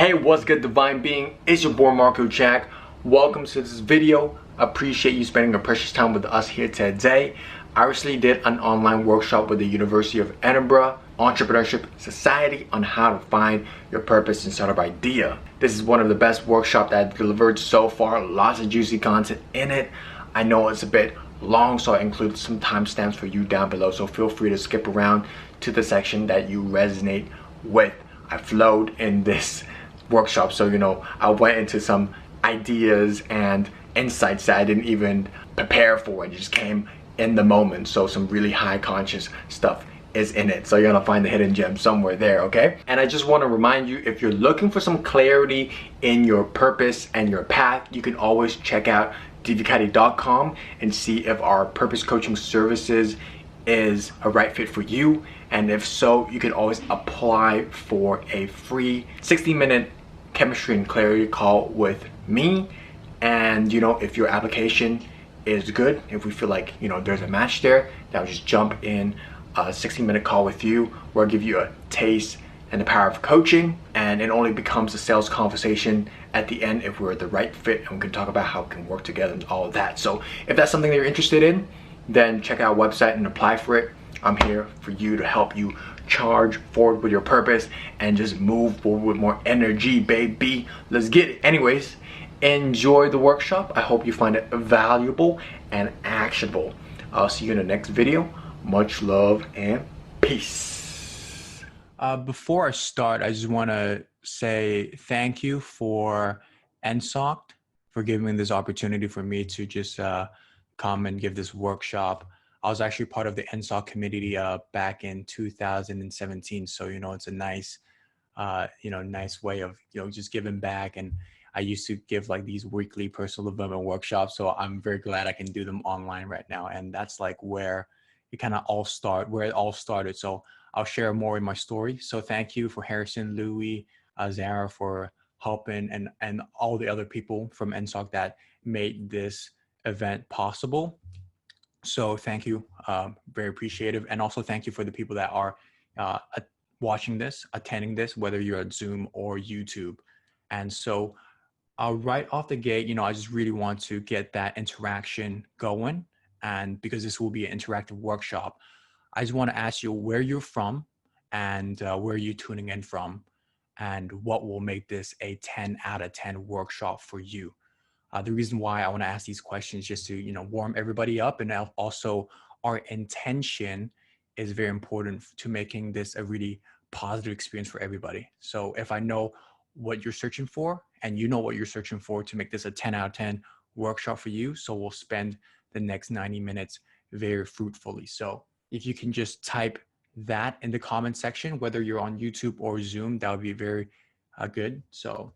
Hey, what's good, divine being? It's your boy Marco Jack. Welcome to this video. Appreciate you spending your precious time with us here today. I recently did an online workshop with the University of Edinburgh Entrepreneurship Society on how to find your purpose and startup idea. This is one of the best workshops that I've delivered so far. Lots of juicy content in it. I know it's a bit long, so I included some timestamps for you down below, so feel free to skip around to the section that you resonate with. I flowed in this workshop, so I went into some ideas and insights that I didn't even prepare for. It just came in the moment, so some really high conscious stuff is in it, so you're gonna find the hidden gem somewhere there, okay? And I just want to remind you, if you're looking for some clarity in your purpose and your path, you can always check out Divicati.com and see if our purpose coaching services is a right fit for you, and if so, you can always apply for a free 60-minute chemistry and clarity call with me. And if your application is good, if we feel like there's a match there, then I'll just jump in a 60-minute call with you where I'll give you a taste and the power of coaching, and it only becomes a sales conversation at the end if we're the right fit, and we can talk about how we can work together and all of that. So if that's something that you're interested in, then check out our website and apply for it. I'm here for you to help you charge forward with your purpose and just move forward with more energy, baby. Let's get it. Anyways, enjoy the workshop. I hope you find it valuable and actionable. I'll see you in the next video. Much love and peace. Before I start, I just want to say thank you for NSOCT for giving me this opportunity for me to just come and give this workshop. I was actually part of the NSOCT committee back in 2017, so it's a nice, nice way of just giving back. And I used to give like these weekly personal development workshops, so I'm very glad I can do them online right now. And that's like where it kind of all started. So I'll share more in my story. So thank you for Harrison, Louis, Zara for helping, and all the other people from NSOC that made this event possible. So thank you, very appreciative. And also thank you for the people that are watching this, attending this, whether you're at Zoom or YouTube. And so right off the gate, I just really want to get that interaction going. And because this will be an interactive workshop, I just want to ask you where you're from and where you're tuning in from, and what will make this a 10 out of 10 workshop for you. The reason why I want to ask these questions is just to, warm everybody up. And also our intention is very important to making this a really positive experience for everybody. So if I know what you're searching for and you know what you're searching for to make this a 10 out of 10 workshop for you, so we'll spend the next 90 minutes very fruitfully. So if you can just type that in the comment section, whether you're on YouTube or Zoom, that would be very good. So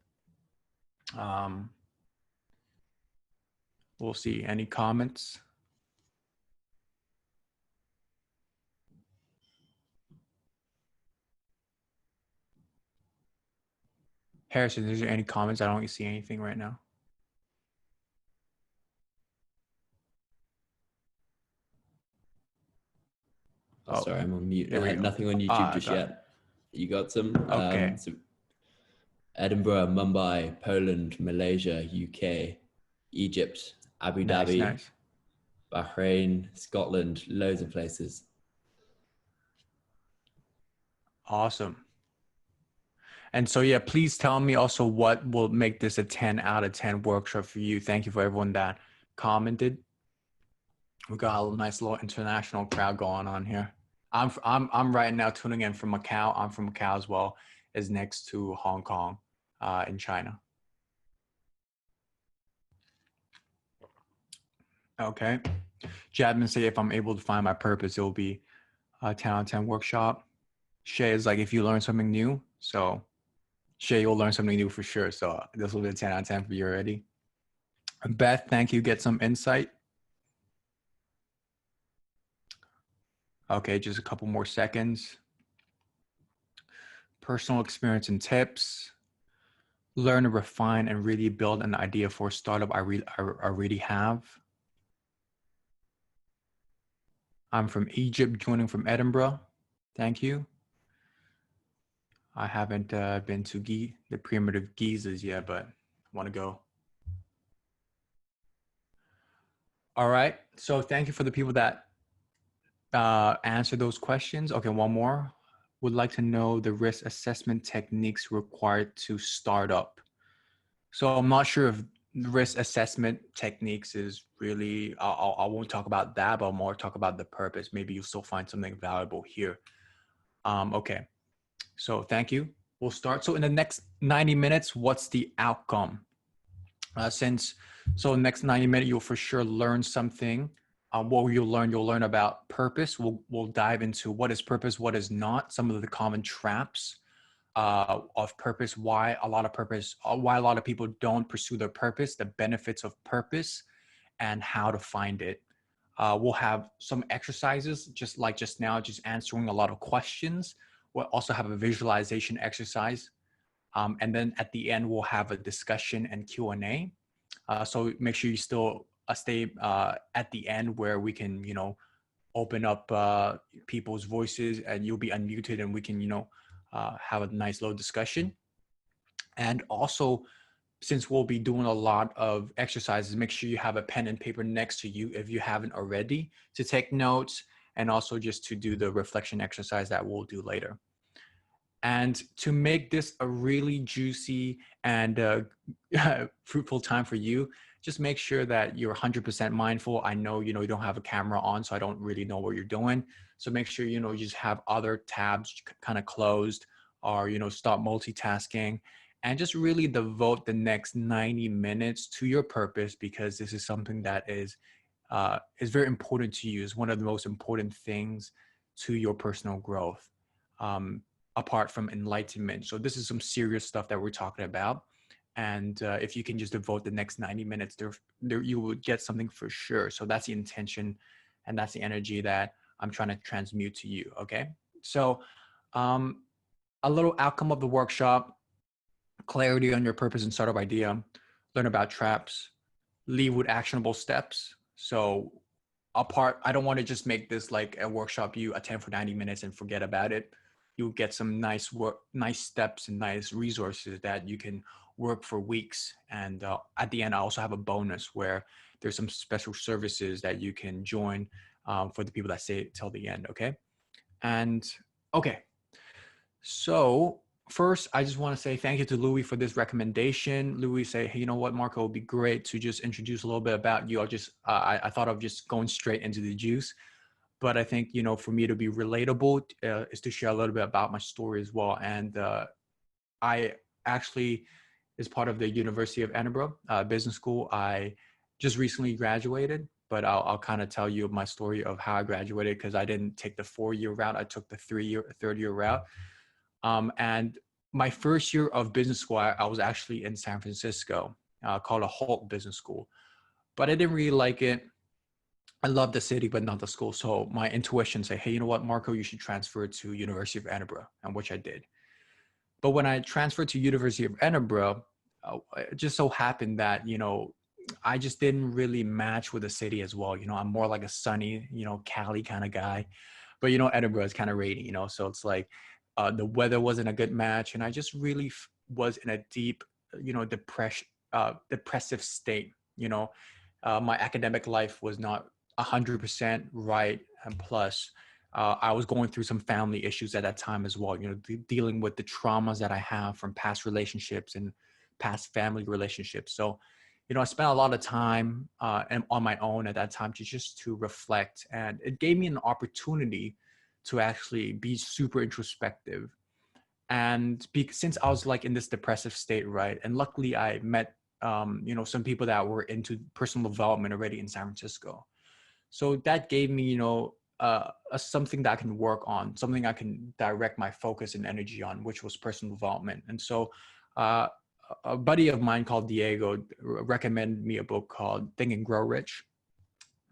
we'll see. Any comments? Harrison, is there any comments? I don't see anything right now. Oh, sorry, I'm on mute. Nothing on YouTube just yet. You got some? Okay. So Edinburgh, Mumbai, Poland, Malaysia, UK, Egypt, Abu Dhabi, Nice. Bahrain, Scotland, loads of places. Awesome. And so, yeah, please tell me also what will make this a 10 out of 10 workshop for you. Thank you for everyone that commented. We got a nice little international crowd going on here. I'm right now tuning in from Macau. I'm from Macau as well, is next to Hong Kong in China. Okay. Jadman say if I'm able to find my purpose, it will be a 10 out of 10 workshop. Shay is like, if you learn something new. So Shay, you'll learn something new for sure. So this will be a 10 out of 10 for you already. Beth, thank you. Get some insight. Okay, just a couple more seconds. Personal experience and tips. Learn to refine and really build an idea for a startup I already have. I'm from Egypt, joining from Edinburgh. Thank you. I haven't been to the primitive Gizas yet, but want to go. All right. So thank you for the people that answered those questions. Okay, one more. Would like to know the risk assessment techniques required to start up. So I'm not sure if risk assessment techniques is really, I won't talk about that, but I'll more talk about the purpose. Maybe you'll still find something valuable here. Okay, so thank you. We'll start. So in the next 90 minutes, what's the outcome? So next 90 minutes, you'll for sure learn something. What you'll learn about purpose. We'll dive into what is purpose, what is not, some of the common traps of purpose, why a lot of people don't pursue their purpose, the benefits of purpose, and how to find it. We'll have some exercises, just like just now, just answering a lot of questions. We'll also have a visualization exercise. And then at the end, we'll have a discussion and Q&A. So make sure you still stay at the end where we can, open up people's voices and you'll be unmuted and we can, have a nice little discussion. And also, since we'll be doing a lot of exercises, make sure you have a pen and paper next to you if you haven't already, to take notes and also just to do the reflection exercise that we'll do later. And to make this a really juicy and fruitful time for you, just make sure that you're 100% mindful. I know, you don't have a camera on, so I don't really know what you're doing. So make sure, you just have other tabs kind of closed, or, stop multitasking, and just really devote the next 90 minutes to your purpose, because this is something that is very important to you. It's one of the most important things to your personal growth. Apart from enlightenment. So this is some serious stuff that we're talking about. And if you can just devote the next 90 minutes, there you will get something for sure. So that's the intention and that's the energy that I'm trying to transmute to you, okay? So a little outcome of the workshop: clarity on your purpose and startup idea, learn about traps, leave with actionable steps. So I don't want to just make this like a workshop you attend for 90 minutes and forget about it. You'll get some nice steps and nice resources that you can work for weeks. And at the end, I also have a bonus where there's some special services that you can join for the people that stay till the end, okay? And okay, so first, I just want to say thank you to Louis for this recommendation. Louis say, hey, you know what, Marco, it would be great to just introduce a little bit about you. I thought of just going straight into the juice. But I think, for me to be relatable is to share a little bit about my story as well. And I actually is part of the University of Edinburgh Business School. I just recently graduated, but I'll kind of tell you my story of how I graduated, because I didn't take the 4-year route. I took the third year route. And my first year of business school, I was actually in San Francisco, called a Holt Business School. But I didn't really like it. I love the city, but not the school. So my intuition say, hey, you know what, Marco, you should transfer to University of Edinburgh, and which I did. But when I transferred to University of Edinburgh, it just so happened that, I just didn't really match with the city as well. I'm more like a sunny, Cali kind of guy. But, Edinburgh is kind of rainy, so it's like the weather wasn't a good match. And I just really was in a deep, depressive state. My academic life was not 100% right. And plus, I was going through some family issues at that time as well, dealing with the traumas that I have from past relationships and past family relationships. So, I spent a lot of time and on my own at that time to reflect. And it gave me an opportunity to actually be super introspective. And since I was like in this depressive state, right? And luckily I met, some people that were into personal development already in San Francisco. So that gave me, something that I can work on, something I can direct my focus and energy on, which was personal development. And so a buddy of mine called Diego recommended me a book called Think and Grow Rich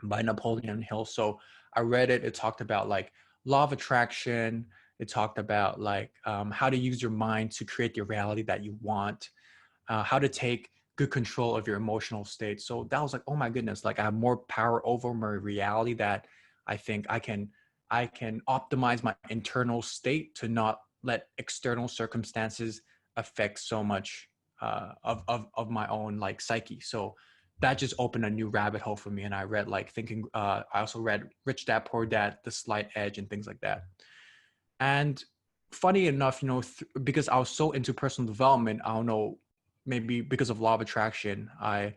by Napoleon Hill. So I read it. It talked about like law of attraction. It talked about like how to use your mind to create the reality that you want, how to take good control of your emotional state. So that was like, oh my goodness, like I have more power over my reality, that I think I can optimize my internal state to not let external circumstances affect so much of my own like psyche. So that just opened a new rabbit hole for me. And I read like thinking, I also read Rich Dad Poor Dad, The Slight Edge, and things like that. And funny enough, you know, because I was so into personal development, I don't know, maybe because of law of attraction, I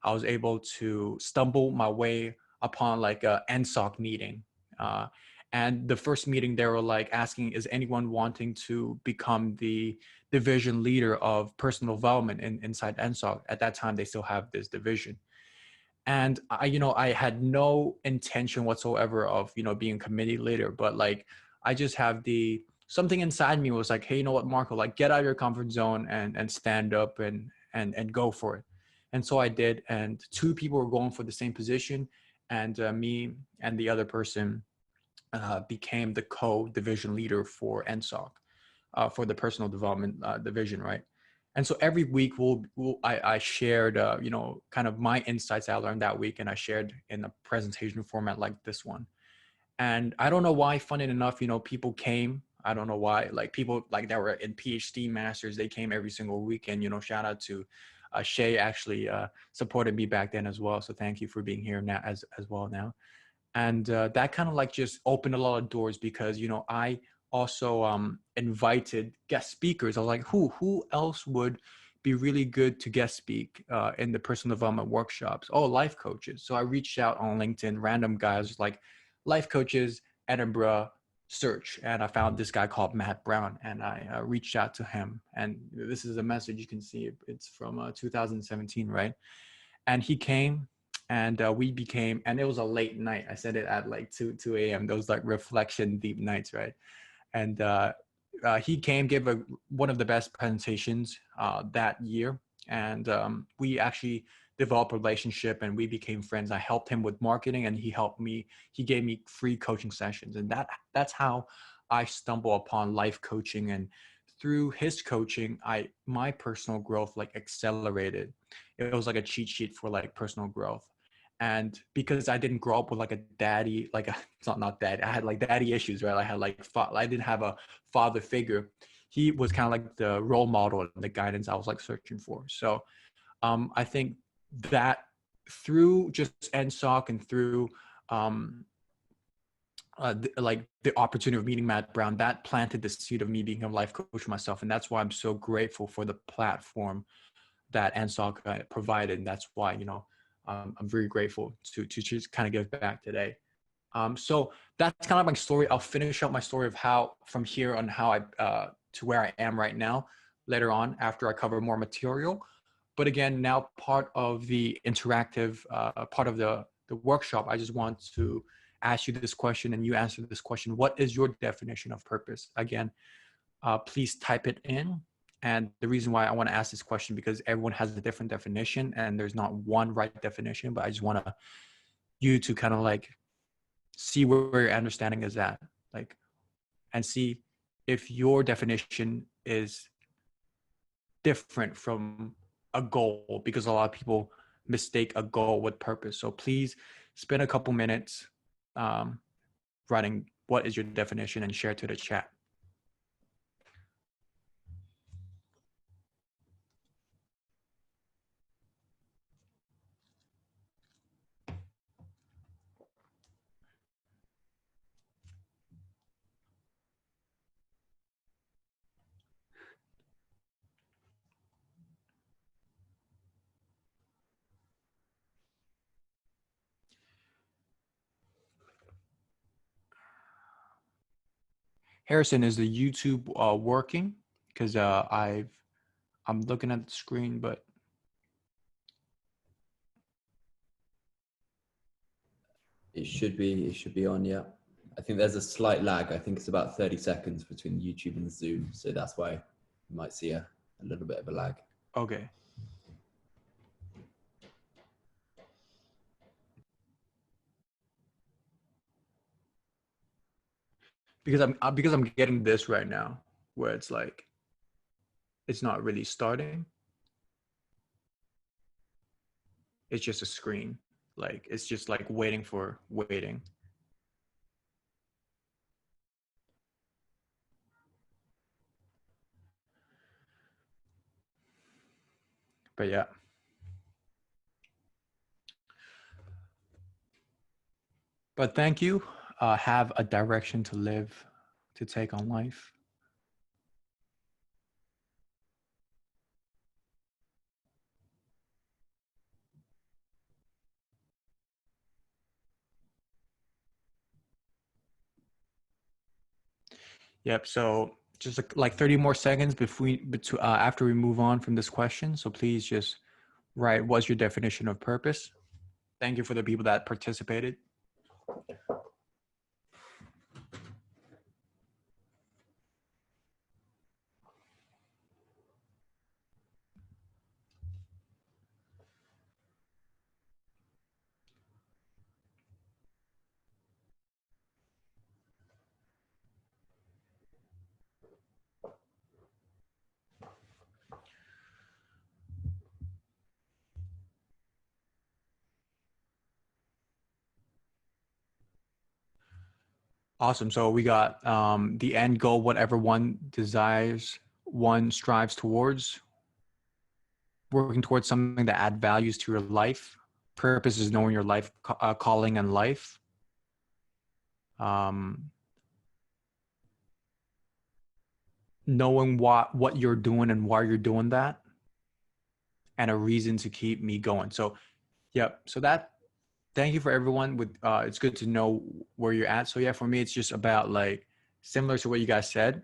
was able to stumble my way upon like a NSOC meeting. And the first meeting, they were like asking, is anyone wanting to become the division leader of personal development inside NSOC? At that time, they still have this division. And I had no intention whatsoever of, being a committee leader, but like, I just have something inside me was like, hey, you know what, Marco, like get out of your comfort zone and stand up and go for it. And so I did. And two people were going for the same position. And me and the other person became the co-division leader for NSOC, for the personal development division, right? And so every week I shared, kind of my insights I learned that week, and I shared in a presentation format like this one. And I don't know why, funny enough, people came. I don't know why, like people like that were in PhD masters, they came every single week. And, shout out to Shay, actually supported me back then as well. So thank you for being here now as well now. And that kind of like just opened a lot of doors because, I also invited guest speakers. I was like, who else would be really good to guest speak in the personal development workshops? Oh, life coaches. So I reached out on LinkedIn, random guys like life coaches, Edinburgh, search. And I found this guy called Matt Brown, and I reached out to him. And this is a message you can see. It's from 2017, right? And he came, and we became, and it was a late night. I said it at like 2 a.m. Those like reflection deep nights, right? And he came, gave one of the best presentations that year. And we actually developed a relationship and we became friends. I helped him with marketing and he helped me. He gave me free coaching sessions. And that's how I stumbled upon life coaching. And through his coaching, my personal growth like accelerated. It was like a cheat sheet for like personal growth. And because I didn't grow up with like a daddy, like it's not daddy, I had like daddy issues, right? I had like, I didn't have a father figure. He was kind of like the role model and the guidance I was like searching for. So I think that through just NSOC and through the opportunity of meeting Matt Brown, that planted the seed of me being a life coach myself. And that's why I'm so grateful for the platform that NSOC provided. And that's why, I'm very grateful to just kind of give back today. So that's kind of my story. I'll finish up my story of how from here on how I to where I am right now later on after I cover more material. But again, now part of the interactive part of the workshop, I just want to ask you this question and you answer this question. What is your definition of purpose? Again, please type it in. And the reason why I want to ask this question, because everyone has a different definition and there's not one right definition, but I just want you to kind of like see where your understanding is at, like, and see if your definition is different from a goal, because a lot of people mistake a goal with purpose. So please spend a couple minutes writing what is your definition and share it to the chat. Harrison, is the YouTube working? Because I'm looking at the screen, but It should be on, yeah. I think there's a slight lag. I think it's about 30 seconds between YouTube and Zoom. So that's why you might see a little bit of a lag. okay. Because I'm getting this right now where it's like it's not really starting. It's just a screen. Like it's just like waiting. But yeah. But thank you. Have a direction to live, to take on life. Yep. So just like 30 more seconds after we move on from this question. So please just write, what's your definition of purpose? Thank you for the people that participated. Awesome. So we got the end goal, whatever one desires, one strives towards, working towards something that add values to your life. Purpose is knowing your life, calling and life. Knowing what you're doing and why you're doing that, and a reason to keep me going. So, yep. So thank you for everyone. It's good to know where you're at. So yeah, for me, it's just about like similar to what you guys said.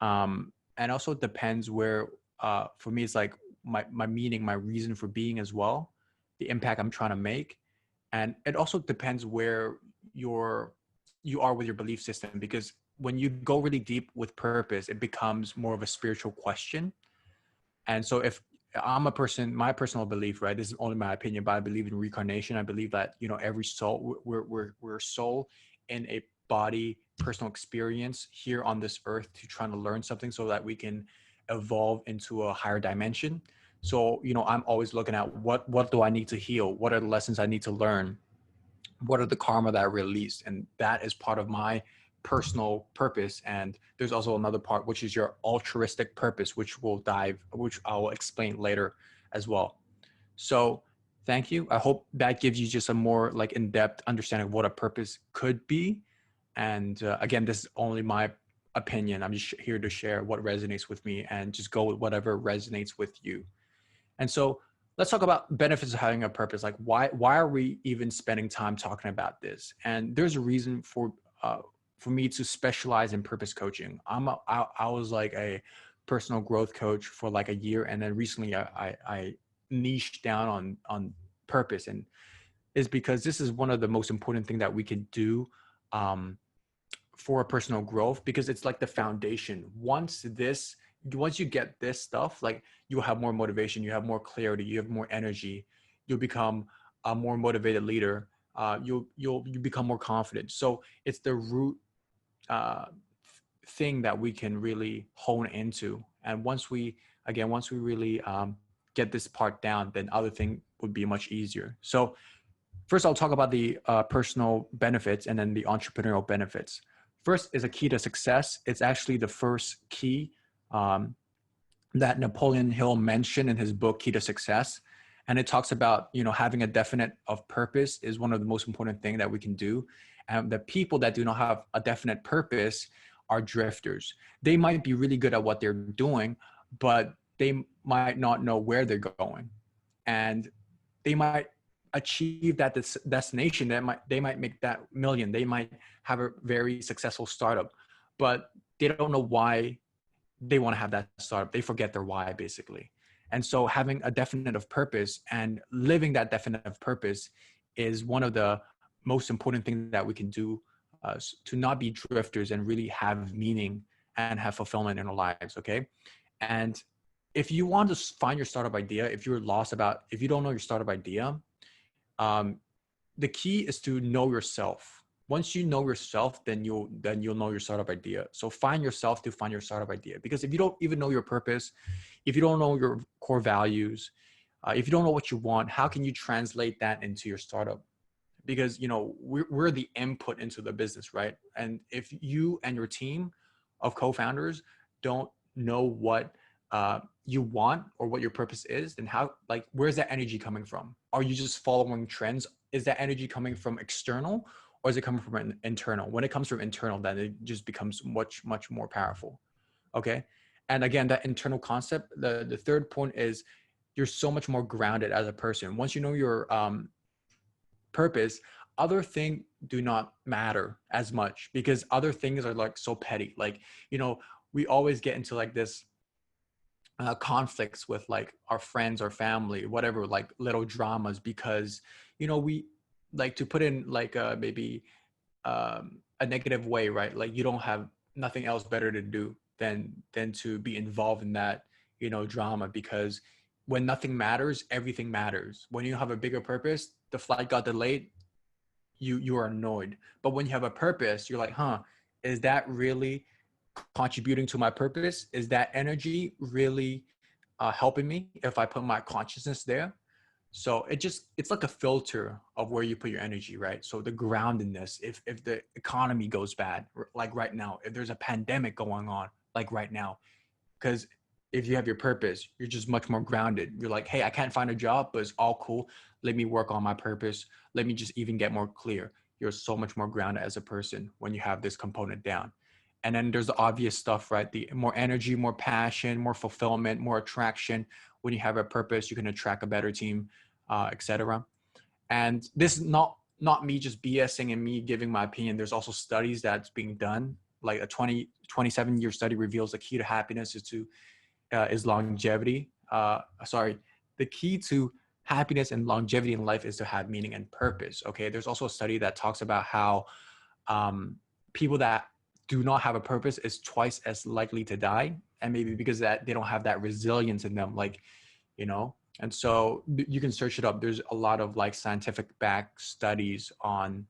And also it depends where, for me, it's like my meaning, my reason for being as well, the impact I'm trying to make. And it also depends where you are with your belief system, because when you go really deep with purpose, it becomes more of a spiritual question. And so if I'm a person, my personal belief, right, this is only my opinion, but I believe in reincarnation. I believe that, every soul, we're a soul in a body, personal experience here on this earth to trying to learn something so that we can evolve into a higher dimension. So, I'm always looking at what do I need to heal? What are the lessons I need to learn? What are the karma that I released? And that is part of my personal purpose. And there's also another part, which is your altruistic purpose, which I will explain later as well. So thank you. I hope that gives you just a more like in-depth understanding of what a purpose could be. And again, this is only my opinion. I'm just here to share what resonates with me and just go with whatever resonates with you. And so let's talk about benefits of having a purpose. Like why are we even spending time talking about this? And there's a reason for me to specialize in purpose coaching. I was like a personal growth coach for like a year, and then recently I niched down on purpose, and is because this is one of the most important things that we can do for personal growth, because it's like the foundation. Once you get this stuff, like you'll have more motivation, you have more clarity, you have more energy, you'll become a more motivated leader, you become more confident. So it's the root thing that we can really hone into. And once we really get this part down, then other thing would be much easier. So first I'll talk about the personal benefits and then the entrepreneurial benefits. First is a key to success. It's actually the first key that Napoleon Hill mentioned in his book, Key to Success. And it talks about, having a definite of purpose is one of the most important things that we can do. And the people that do not have a definite purpose are drifters. They might be really good at what they're doing, but they might not know where they're going. And they might achieve that destination. They might make that million. They might have a very successful startup, but they don't know why they want to have that startup. They forget their why, basically. And so having a definite of purpose and living that definite of purpose is one of the most important things that we can do to not be drifters and really have meaning and have fulfillment in our lives. Okay. And if you want to find your startup idea, if you don't know your startup idea, the key is to know yourself. Once you know yourself, then you'll know your startup idea. So find yourself to find your startup idea. Because if you don't even know your purpose, if you don't know your core values, if you don't know what you want, how can you translate that into your startup? Because we're the input into the business, right? And if you and your team of co-founders don't know what you want or what your purpose is, then how, like, where's that energy coming from? Are you just following trends? Is that energy coming from external, or is it coming from an internal? When it comes from internal, then it just becomes much, much more powerful. Okay. And again, that internal concept, the third point is you're so much more grounded as a person. Once you know your purpose, other things do not matter as much, because other things are like so petty. Like, you know, we always get into like this conflicts with like our friends or family, whatever, like little dramas, because, you know, we like to put in like maybe a negative way, right? Like you don't have nothing else better to do than to be involved in that, you know, drama, because when nothing matters, everything matters. When you have a bigger purpose, the flight got delayed, you are annoyed. But when you have a purpose, you're like, huh, is that really contributing to my purpose? Is that energy really helping me if I put my consciousness there? So it's like a filter of where you put your energy, right? So the groundedness, if the economy goes bad, like right now, if there's a pandemic going on, like right now, because if you have your purpose, you're just much more grounded. You're like, hey, I can't find a job, but it's all cool. Let me work on my purpose. Let me just even get more clear. You're so much more grounded as a person when you have this component down. And then there's the obvious stuff, right? The more energy, more passion, more fulfillment, more attraction. When you have a purpose, you can attract a better team, etc. And this is not me just BSing and me giving my opinion. There's also studies that's being done. Like a 27-year study reveals the key to happiness is longevity. The key to happiness and longevity in life is to have meaning and purpose. Okay. There's also a study that talks about how people that do not have a purpose is twice as likely to die, and maybe because that they don't have that resilience in them, like, you know. And so you can search it up. There's a lot of like scientific back studies on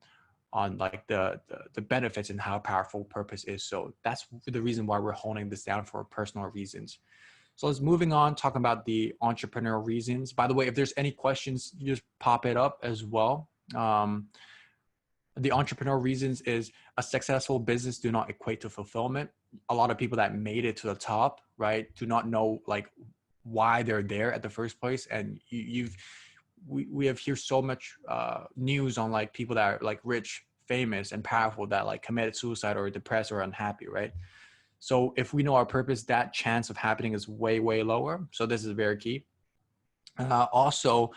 like the benefits and how powerful purpose is. So that's the reason why we're honing this down for personal reasons. So let's moving on, talk about the entrepreneurial reasons. By the way, if there's any questions, you just pop it up as well. The entrepreneurial reasons is a successful business do not equate to fulfillment. A lot of people that made it to the top, right, do not know like why they're there at the first place. And we have heard so much news on like people that are like rich, famous, and powerful that like committed suicide or depressed or unhappy, right? So if we know our purpose, that chance of happening is way, way lower. So this is very key. Also,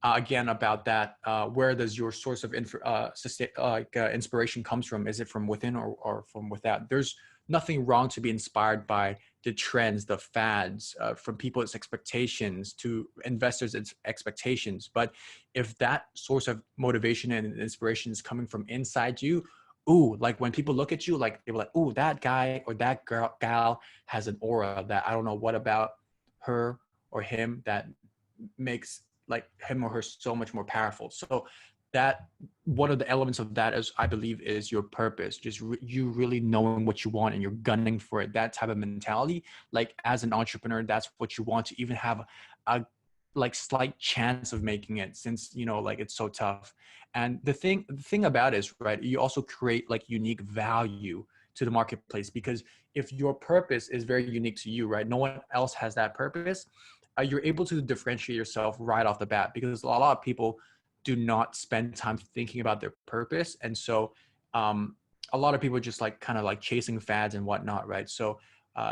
again, about that, where does your source of inspiration comes from? Is it from within or from without? There's nothing wrong to be inspired by the trends, the fads, from people's expectations to investors' expectations. But if that source of motivation and inspiration is coming from inside you, ooh, like when people look at you, like they were like, ooh, that guy or that gal has an aura that I don't know what about her or him that makes like him or her so much more powerful. So that one of the elements of that is, I believe, is your purpose. Just you really knowing what you want and you're gunning for it. That type of mentality, like as an entrepreneur, that's what you want to even have a like slight chance of making it, since, you know, like it's so tough. And the thing about it is, right, you also create like unique value to the marketplace, because if your purpose is very unique to you, right, no one else has that purpose, you're able to differentiate yourself right off the bat, because a lot of people do not spend time thinking about their purpose. And so a lot of people just like kind of like chasing fads and whatnot, right? So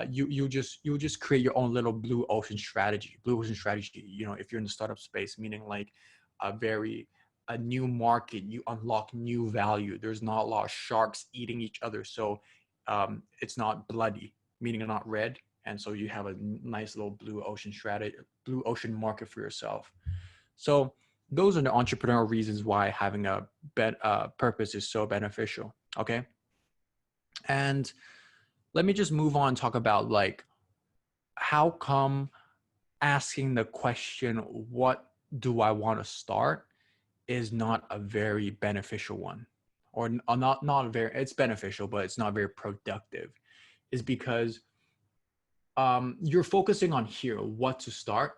you just create your own little blue ocean strategy, you know, if you're in the startup space, meaning like a new market, you unlock new value. There's not a lot of sharks eating each other. So it's not bloody, meaning not red. And so you have a nice little blue ocean strategy, blue ocean market for yourself. So those are the entrepreneurial reasons why having a purpose is so beneficial. Okay. And let me just move on and talk about like, how come asking the question, what do I want to start, is not a very beneficial one, or not very, it's beneficial, but it's not very productive, is because you're focusing on here, what to start,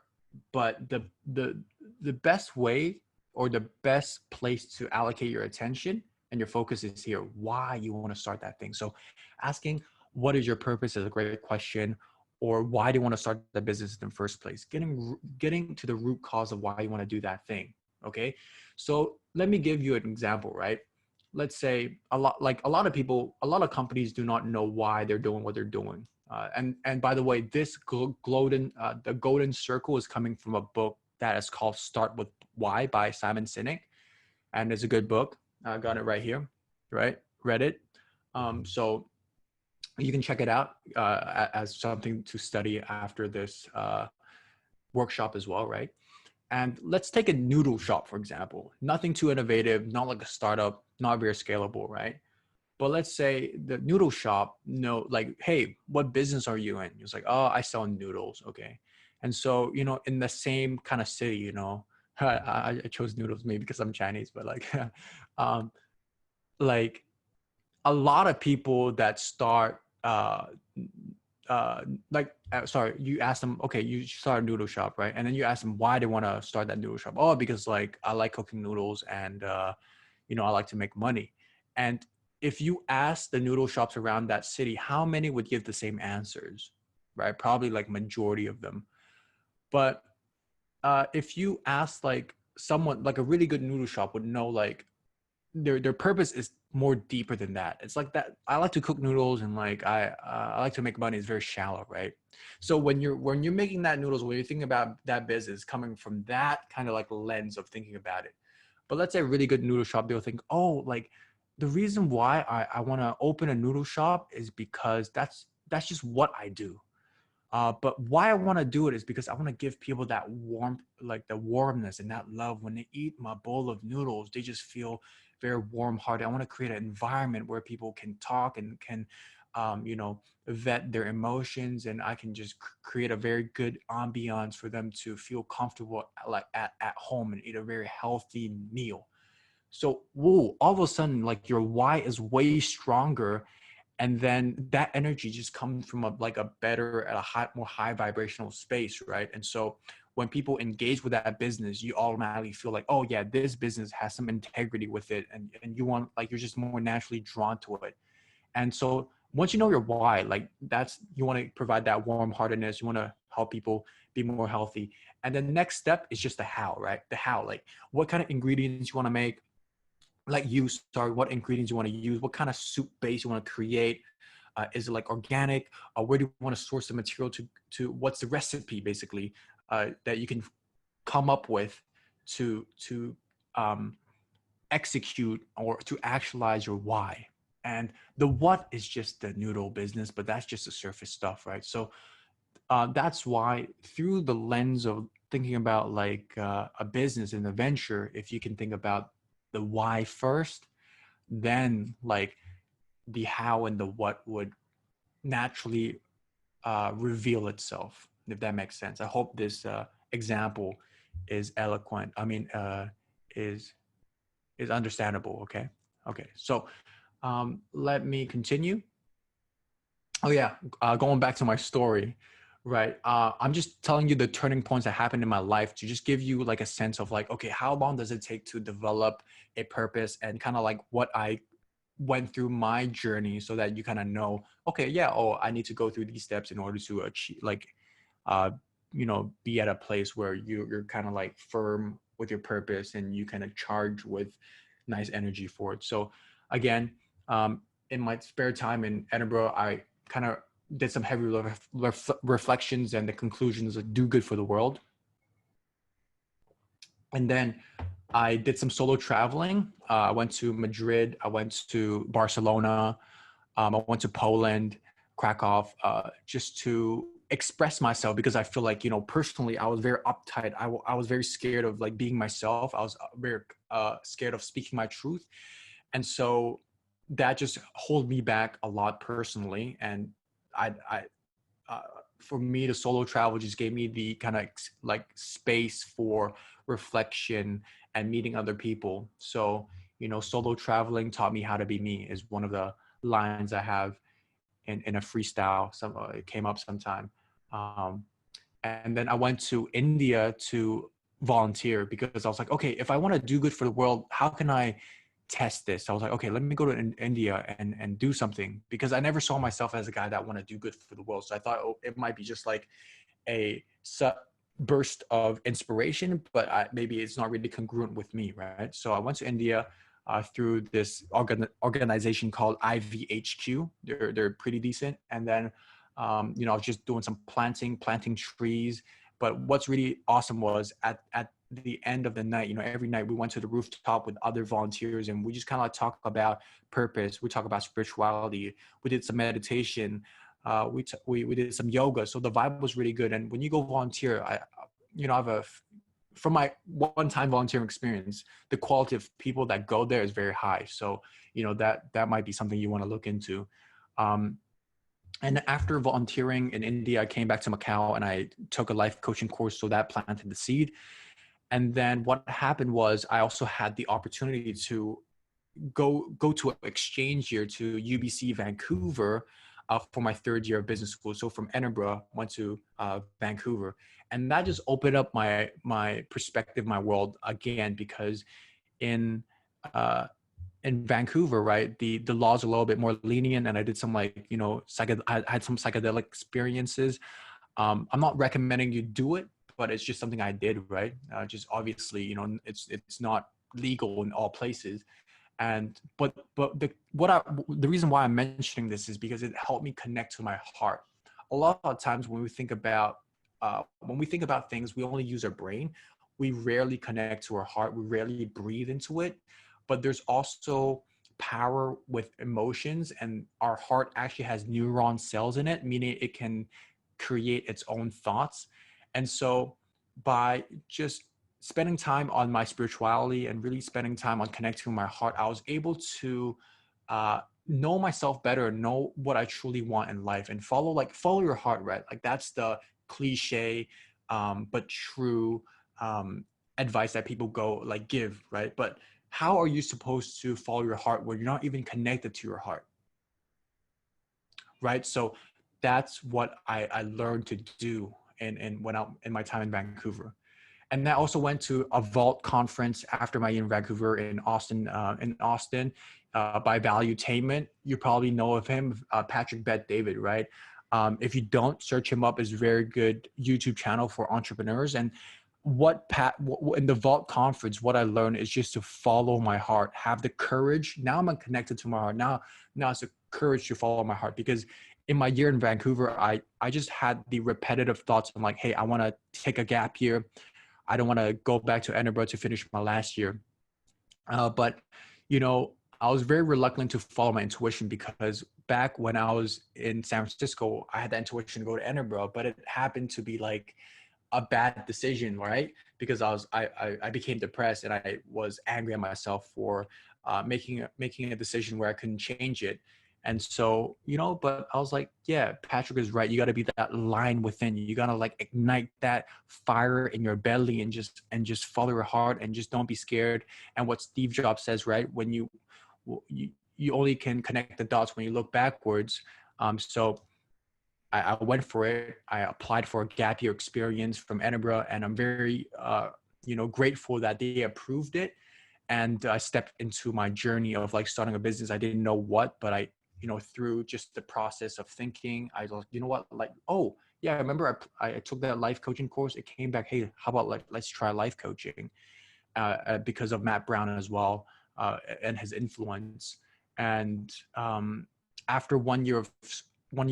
but the best way or the best place to allocate your attention and your focus is here, why you want to start that thing. So asking what is your purpose is a great question, or why do you want to start the business in the first place? Getting to the root cause of why you want to do that thing. Okay. So let me give you an example, right? Let's say a lot of people, a lot of companies do not know why they're doing what they're doing. And by the way, this the golden circle is coming from a book that is called Start With Why by Simon Sinek. And it's a good book. I got it right here, right? Read it. So you can check it out as something to study after this workshop as well, right? And let's take a noodle shop, for example. Nothing too innovative, not like a startup, not very scalable, right? But let's say the noodle shop, like, hey, what business are you in? It's like, oh, I sell noodles. Okay. And so, in the same kind of city, I chose noodles maybe because I'm Chinese, but like, like a lot of people that start, sorry, you ask them, okay, you start a noodle shop, right? And then you ask them why they want to start that noodle shop. Oh, because like I like cooking noodles and, I like to make money. And if you ask the noodle shops around that city, how many would give the same answers, right? Probably like majority of them. But if you ask like someone, like a really good noodle shop would know, like their purpose is more deeper than that. It's like that. I like to cook noodles and like I like to make money. It's very shallow, right? So when you're making that noodles, when you're thinking about that business coming from that kind of like lens of thinking about it. But let's say a really good noodle shop, they'll think, oh, like the reason why I want to open a noodle shop is because that's just what I do. But why I want to do it is because I want to give people that warmth, like the warmness and that love. When they eat my bowl of noodles, they just feel very warm-hearted. I want to create an environment where people can talk and can, vet their emotions, and I can just create a very good ambiance for them to feel comfortable, like at home, and eat a very healthy meal. So, whoa, all of a sudden, like your why is way stronger, and then that energy just comes from a better, at a more high vibrational space, right? And so when people engage with that business, you automatically feel like, oh yeah, this business has some integrity with it, and you want, like, you're just more naturally drawn to it. And so once you know your why, like you want to provide that warm-heartedness, you want to help people be more healthy, and then the next step is just the how, right? The how, like what kind of ingredients you want to make, what ingredients you want to use, what kind of soup base you want to create. Is it like organic? Where do you want to source the material to what's the recipe basically that you can come up with to execute or to actualize your why. And the what is just the noodle business, but that's just the surface stuff, right? So that's why, through the lens of thinking about like a business and a venture, if you can think about the why first, then like the how and the what would naturally reveal itself, if that makes sense. I hope this example is eloquent. I mean, is understandable. Okay. So let me continue. Oh yeah, going back to my story, right? I'm just telling you the turning points that happened in my life to just give you like a sense of like, okay, how long does it take to develop a purpose, and kind of like what I went through my journey, so that you kind of know, okay, yeah, oh, I need to go through these steps in order to achieve, like, be at a place where you're kind of like firm with your purpose, and you kind of charge with nice energy for it. So again, in my spare time in Edinburgh, I kind of did some heavy reflections and the conclusions of do good for the world. And then I did some solo traveling. I went to Madrid. I went to Barcelona. I went to Poland, Krakow, just to express myself, because I feel like, personally, I was very uptight. I was very scared of like being myself. I was very scared of speaking my truth. And so that just held me back a lot personally. And for me, the solo travel just gave me the kind of like space for reflection and meeting other people. So, solo traveling taught me how to be me, is one of the lines I have in a freestyle. It came up sometime. And then I went to India to volunteer, because I was like, okay, if I want to do good for the world, how can I test this. I was like, okay, let me go to India and do something, because I never saw myself as a guy that want to do good for the world. So I thought, oh, it might be just like a burst of inspiration, but maybe it's not really congruent with me, right? So I went to India through this organization called IVHQ. They're pretty decent. And then, you know, I was just doing some planting trees. But what's really awesome was at the end of the night, you know, every night we went to the rooftop with other volunteers, and we just kind of talk about purpose. We talk about spirituality. We did some meditation. We did some yoga. So the vibe was really good. And when you go volunteer, you know, from my one-time volunteering experience, the quality of people that go there is very high. So, you know, that might be something you want to look into. And after volunteering in India, I came back to Macau and I took a life coaching course. So that planted the seed. And then what happened was I also had the opportunity to go to an exchange year to UBC Vancouver for my third year of business school. So from Edinburgh, went to Vancouver, and that just opened up my perspective, my world again, because in Vancouver, right, the laws are a little bit more lenient, and I did some, like, you know, I had some psychedelic experiences. I'm not recommending you do it, but it's just something I did, right? Just obviously, you know, it's not legal in all places. And but the reason why I'm mentioning this is because it helped me connect to my heart. A lot of times when we think about things, we only use our brain. We rarely connect to our heart. We rarely breathe into it. But there's also power with emotions, and our heart actually has neuron cells in it, meaning it can create its own thoughts. And so by just spending time on my spirituality and really spending time on connecting with my heart, I was able to know myself better, know what I truly want in life, and follow your heart, right? Like, that's the cliche but true advice that people give, right? But how are you supposed to follow your heart when you're not even connected to your heart, right? So that's what I learned to do in my time in Vancouver. And I also went to a Vault conference after my year in Vancouver in Austin, by Valuetainment. You probably know of him, Patrick Bet-David, right? If you don't, search him up. It's a very good YouTube channel for entrepreneurs. And in the Vault conference, what I learned is just to follow my heart, have the courage. Now I'm connected to my heart. Now it's the courage to follow my heart, because in my year in Vancouver, I just had the repetitive thoughts. I'm like, hey, I want to take a gap year. I don't want to go back to Edinburgh to finish my last year. But, you know, I was very reluctant to follow my intuition, because back when I was in San Francisco, I had the intuition to go to Edinburgh, but it happened to be like a bad decision, right? Because I became depressed, and I was angry at myself for making a decision where I couldn't change it. And so, you know, but I was like, yeah, Patrick is right. You got to be that line within you. You got to like ignite that fire in your belly and just follow your heart, and just don't be scared. And what Steve Jobs says, right? When you only can connect the dots when you look backwards. So I went for it. I applied for a gap year experience from Edinburgh, and I'm very, grateful that they approved it. And I stepped into my journey of like starting a business. I didn't know what, but through just the process of thinking, I was, you know what, like, oh yeah, I remember I took that life coaching course. It came back, hey, how about let's try life coaching, because of Matt Brown as well, and his influence. And after 1 year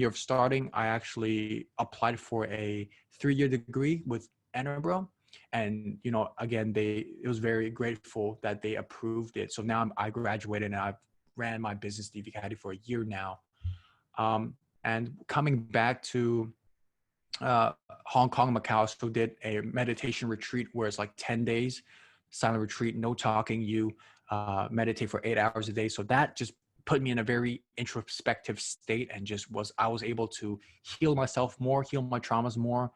of starting, I actually applied for a 3-year degree with Edinburgh. And, again, it was very grateful that they approved it. So now I graduated, and I've ran my business Divicati for a year now. And coming back to Hong Kong, Macau, so did a meditation retreat where it's like 10 days, silent retreat, no talking. You meditate for 8 hours a day. So that just put me in a very introspective state, and I was able to heal myself more, heal my traumas more,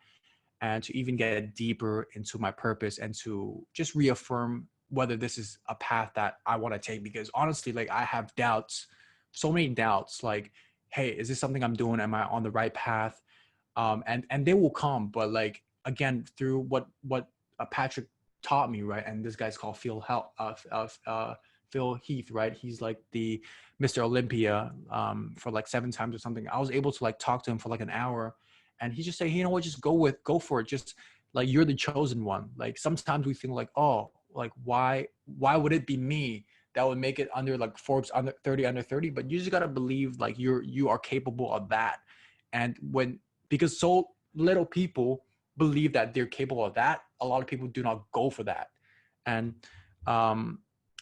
and to even get deeper into my purpose, and to just reaffirm whether this is a path that I want to take. Because honestly, like, I have doubts, so many doubts, like, hey, is this something I'm doing? Am I on the right path? And they will come, but like, again, through what Patrick taught me, right? And this guy's called Phil Heath, right? He's like the Mr. Olympia for like 7 times or something. I was able to like talk to him for like an hour, and he just said, hey, you know what, just go for it. Just like, you're the chosen one. Like sometimes we think like, oh, like why would it be me that would make it under like Forbes under 30, but you just got to believe like you are capable of that. And because so little people believe that they're capable of that, a lot of people do not go for that. And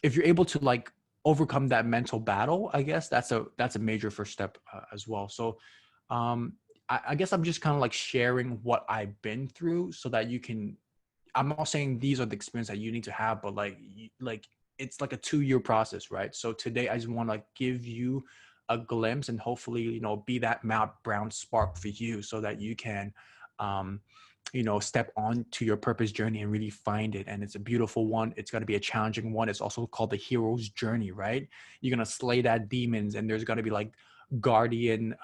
if you're able to like overcome that mental battle, I guess that's a major first step as well. So I guess I'm just kind of like sharing what I've been through so that you can, I'm not saying these are the experience that you need to have, but like it's like a 2-year process, right? So today I just want to give you a glimpse and hopefully, you know, be that Mount Brown spark for you so that you can, you know, step on to your purpose journey and really find it. And it's a beautiful one. It's going to be a challenging one. It's also called the hero's journey, right? You're going to slay that demons, and there's going to be like guardian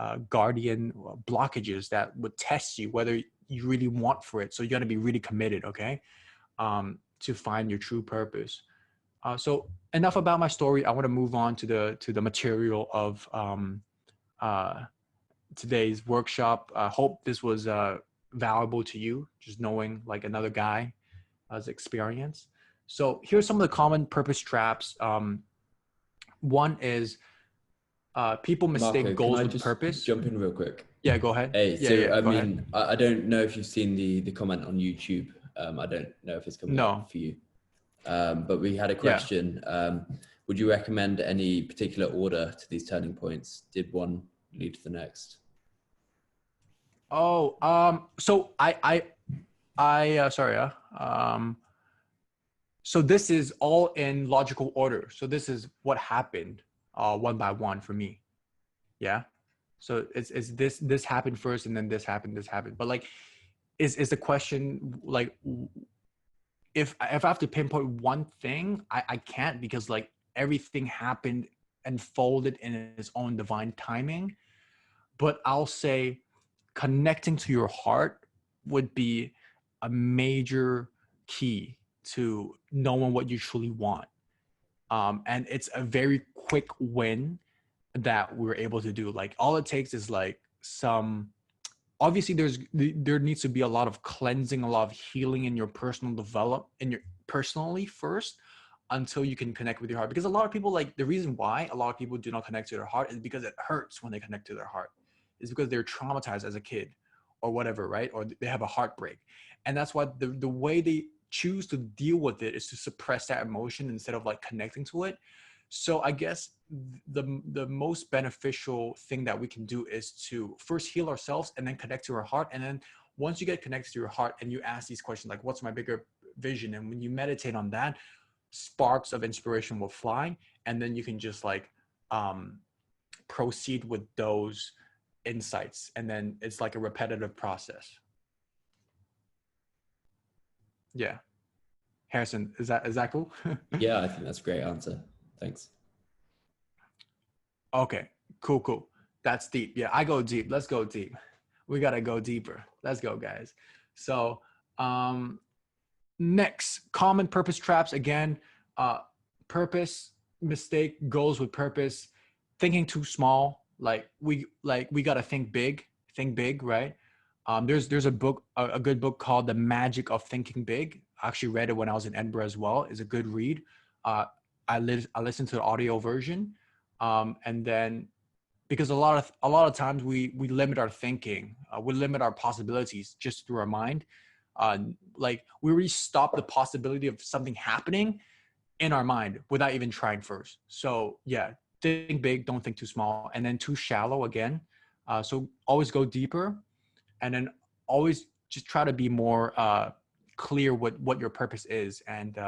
blockages that would test you whether you really want for it. So you got to be really committed, okay, to find your true purpose. So enough about my story. I want to move on to the material of today's workshop. I hope this was valuable to you, just knowing like another guy's experience. So here's some of the common purpose traps. One is people mistake Marco, goals can I with just purpose. jump in real quick? Yeah, go ahead. Hey, Yeah, so yeah, I go ahead. mean, I don't know if you've seen the comment on YouTube. I don't know if it's coming No. up for you. But we had a Yeah. question. Would you recommend any particular order to these turning points? Did one lead to the next? Oh, so sorry. So this is all in logical order. So this is what happened, one by one for me. Yeah. So it's this happened first, and then this happened. But like, is the question like, if I have to pinpoint one thing, I can't, because like everything happened and folded in its own divine timing. But I'll say connecting to your heart would be a major key to knowing what you truly want. And it's a very quick win that we're able to do. Like all it takes is like obviously there needs to be a lot of cleansing, a lot of healing in your personally first, until you can connect with your heart. Because a lot of people, like the reason why a lot of people do not connect to their heart is because it hurts when they connect to their heart. It's because they're traumatized as a kid or whatever, right? Or they have a heartbreak. And that's why the way they choose to deal with it is to suppress that emotion instead of like connecting to it. So I guess the most beneficial thing that we can do is to first heal ourselves and then connect to our heart. And then once you get connected to your heart and you ask these questions, like, what's my bigger vision? And when you meditate on that, sparks of inspiration will fly. And then you can just like proceed with those insights. And then it's like a repetitive process. Yeah. Harrison, is that cool? Yeah, I think that's a great answer. Thanks. Okay, cool. That's deep. Yeah, I go deep. Let's go deep. We got to go deeper. Let's go, guys. So next, common purpose traps. Again, purpose, mistake, goals with purpose, thinking too small. Like we got to think big, right? There's a book, a good book called The Magic of Thinking Big. I actually read it when I was in Edinburgh as well. It's a good read. I listened to the audio version. And then because a lot of times we limit our thinking, we limit our possibilities just through our mind. Like we really stop the possibility of something happening in our mind without even trying first. So yeah, think big, don't think too small, and then too shallow again. So always go deeper, and then always just try to be more clear what your purpose is, and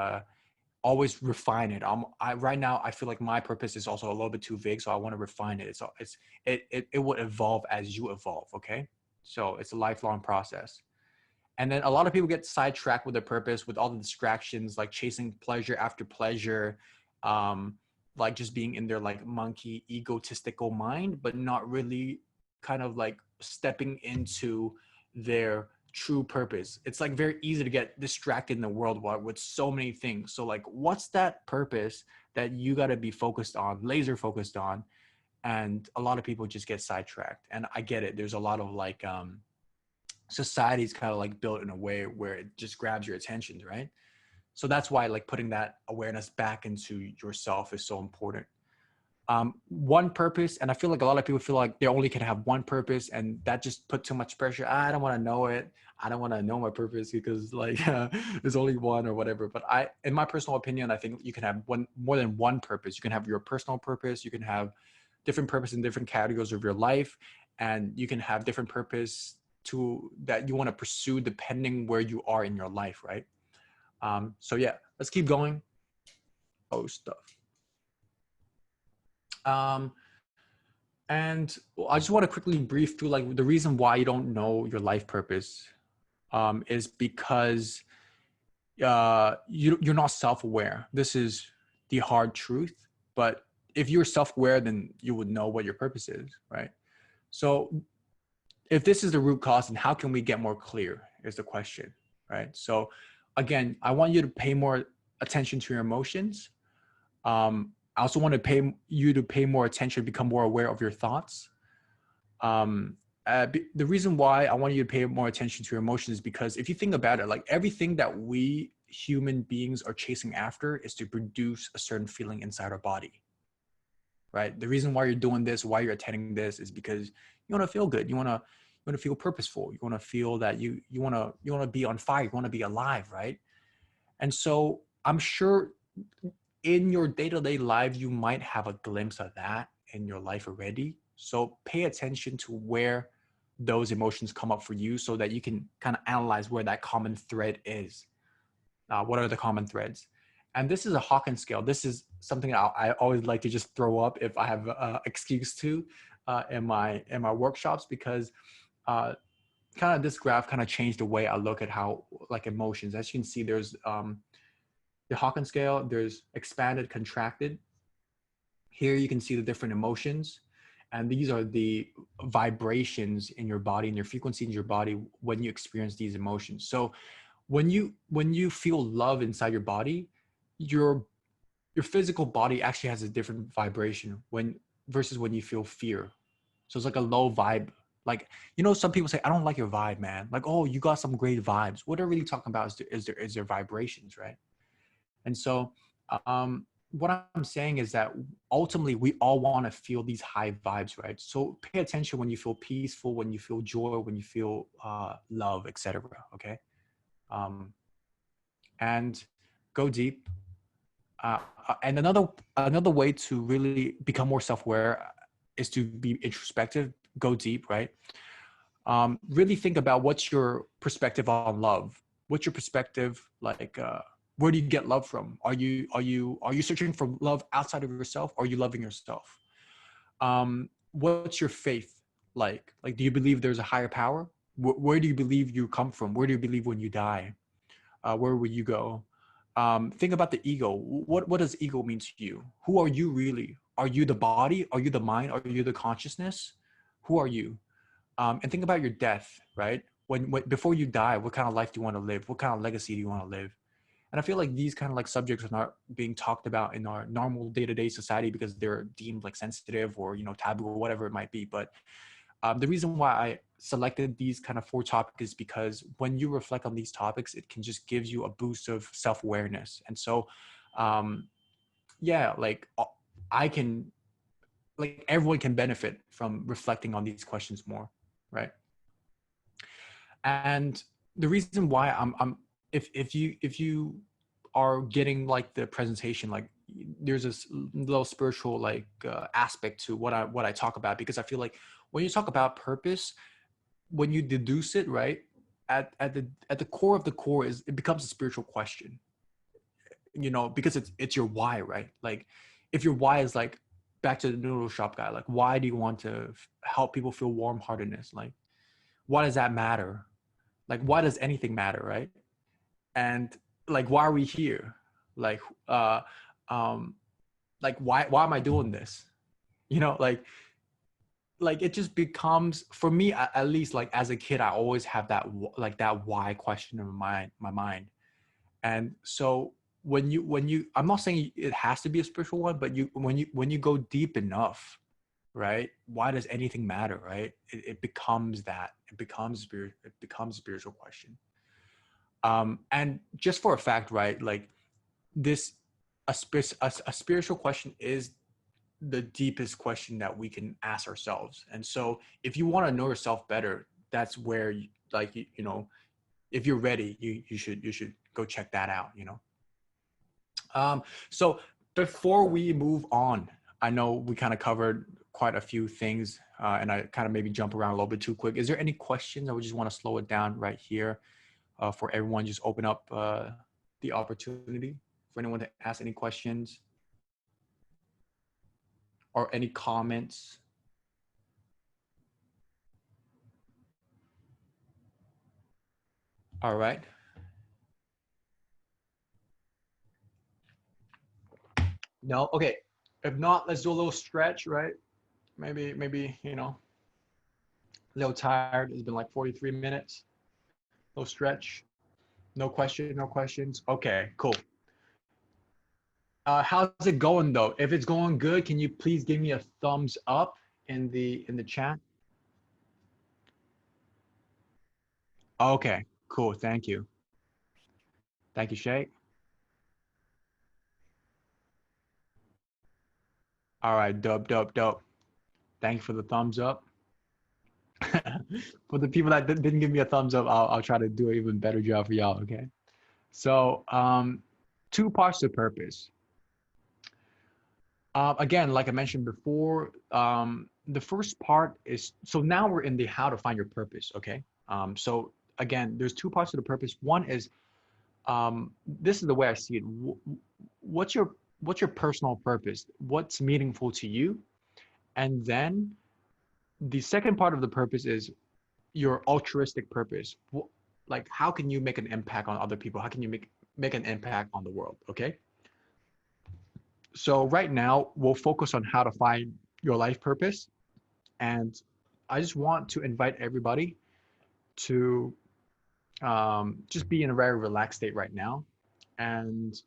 always refine it. Right now I feel like my purpose is also a little bit too vague, so I want to refine it. It will evolve as you evolve. Okay, so it's a lifelong process. And then a lot of people get sidetracked with their purpose with all the distractions, like chasing pleasure after pleasure, like just being in their like monkey egotistical mind, but not really kind of like stepping into their true purpose. It's like very easy to get distracted in the world with so many things. So like, what's that purpose that you got to be focused on, laser focused on? And a lot of people just get sidetracked. And I get it. There's a lot of like, society's kind of like built in a way where it just grabs your attention, right? So that's why like putting that awareness back into yourself is so important. One purpose, and I feel like a lot of people feel like they only can have one purpose, and that just put too much pressure. I don't want to know it. I don't want to know my purpose because like there's only one or whatever. But in my personal opinion, I think you can have more than one purpose. You can have your personal purpose. You can have different purpose in different categories of your life, and you can have different purpose that you want to pursue depending where you are in your life, right? So yeah, let's keep going. Oh, stuff. And I just want to quickly brief through like the reason why you don't know your life purpose is because you're not self-aware. This is the hard truth. But if you're self-aware, then you would know what your purpose is, right? So if this is the root cause, then how can we get more clear is the question, right? So again, I want you to pay more attention to your emotions. I also want you to pay more attention, become more aware of your thoughts. The reason why I want you to pay more attention to your emotions is because if you think about it, like everything that we human beings are chasing after is to produce a certain feeling inside our body, right? The reason why you're doing this, why you're attending this is because you want to feel good. You want to feel purposeful. You want to feel that you want to be on fire. You want to be alive, right? And so I'm sure in your day-to-day life, you might have a glimpse of that in your life already. So pay attention to where those emotions come up for you so that you can kind of analyze where that common thread is. What are the common threads? And this is a Hawkins scale. This is something I always like to just throw up if I have excuse to in my workshops, because kind of this graph kind of changed the way I look at how like emotions. As you can see, there's the Hawkins scale, there's expanded, contracted. Here you can see the different emotions. And these are the vibrations in your body and your frequency in your body when you experience these emotions. So when you feel love inside your body, your physical body actually has a different vibration versus when you feel fear. So it's like a low vibe. Like, some people say, I don't like your vibe, man. Like, oh, you got some great vibes. What they're really talking about is their vibrations, right? And so what I'm saying is that ultimately we all want to feel these high vibes, right? So pay attention when you feel peaceful, when you feel joy, when you feel love, etc. Okay, and go deep. And another way to really become more self-aware is to be introspective. Go deep, right? Really think about what's your perspective on love. What's your perspective like? Where do you get love from? Are you searching for love outside of yourself? Or are you loving yourself? What's your faith like? Like, do you believe there's a higher power? Where do you believe you come from? Where do you believe when you die? Where will you go? Think about the ego. What does ego mean to you? Who are you really? Are you the body? Are you the mind? Are you the consciousness? Who are you? And think about your death, right? When before you die, what kind of life do you want to live? What kind of legacy do you want to live? And I feel like these kind of like subjects are not being talked about in our normal day-to-day society because they're deemed like sensitive or, taboo or whatever it might be. But the reason why I selected these kind of 4 topics is because when you reflect on these topics, it can just give you a boost of self-awareness. And so, everyone can benefit from reflecting on these questions more, right? And the reason why if you are getting like the presentation, like there's this little spiritual like aspect to what I talk about, because I feel like when you talk about purpose, when you deduce it, right, at the core of the core is it becomes a spiritual question, because it's your why, right? Like if your why is like back to the noodle shop guy, like why do you want to help people feel warm-heartedness? Like why does that matter? Like why does anything matter, right? And like why are we here? Like like why am I doing this? Like like it just becomes, for me at least, like as a kid, I always have that like that why question in my mind. And so when you I'm not saying it has to be a spiritual one, but when you go deep enough, right, why does anything matter, right? It becomes that, it becomes a spiritual question. And just for a fact, right, like this, a spiritual question is the deepest question that we can ask ourselves. And so if you want to know yourself better, that's where you know, if you're ready, you should go check that out, you know. So before we move on, I know we kind of covered quite a few things, and I kind of maybe jump around a little bit too quick. Is there any questions? I would just want to slow it down right here, for everyone. Just open up the opportunity for anyone to ask any questions or any comments. All right. No? Okay. If not, let's do a little stretch, right? Maybe, you know, a little tired. It's been like 43 minutes. A little stretch. No question, no questions. Okay, cool. How's it going though? If it's going good, can you please give me a thumbs up in the chat? Okay, cool. Thank you. Thank you, Shay. All right, dope. Thank you for the thumbs up. For the people that didn't give me a thumbs up, I'll try to do an even better job for y'all, okay? So, two parts to purpose. Again, like I mentioned before, the first part is, so now we're in the how to find your purpose, okay? So again, there's two parts to the purpose. One is, this is the way I see it. What's your personal purpose? What's meaningful to you? And then the second part of the purpose is your altruistic purpose. Like, how can you make an impact on other people? How can you make an impact on the world? Okay. So right now we'll focus on how to find your life purpose. And I just want to invite everybody to just be in a very relaxed state right now. And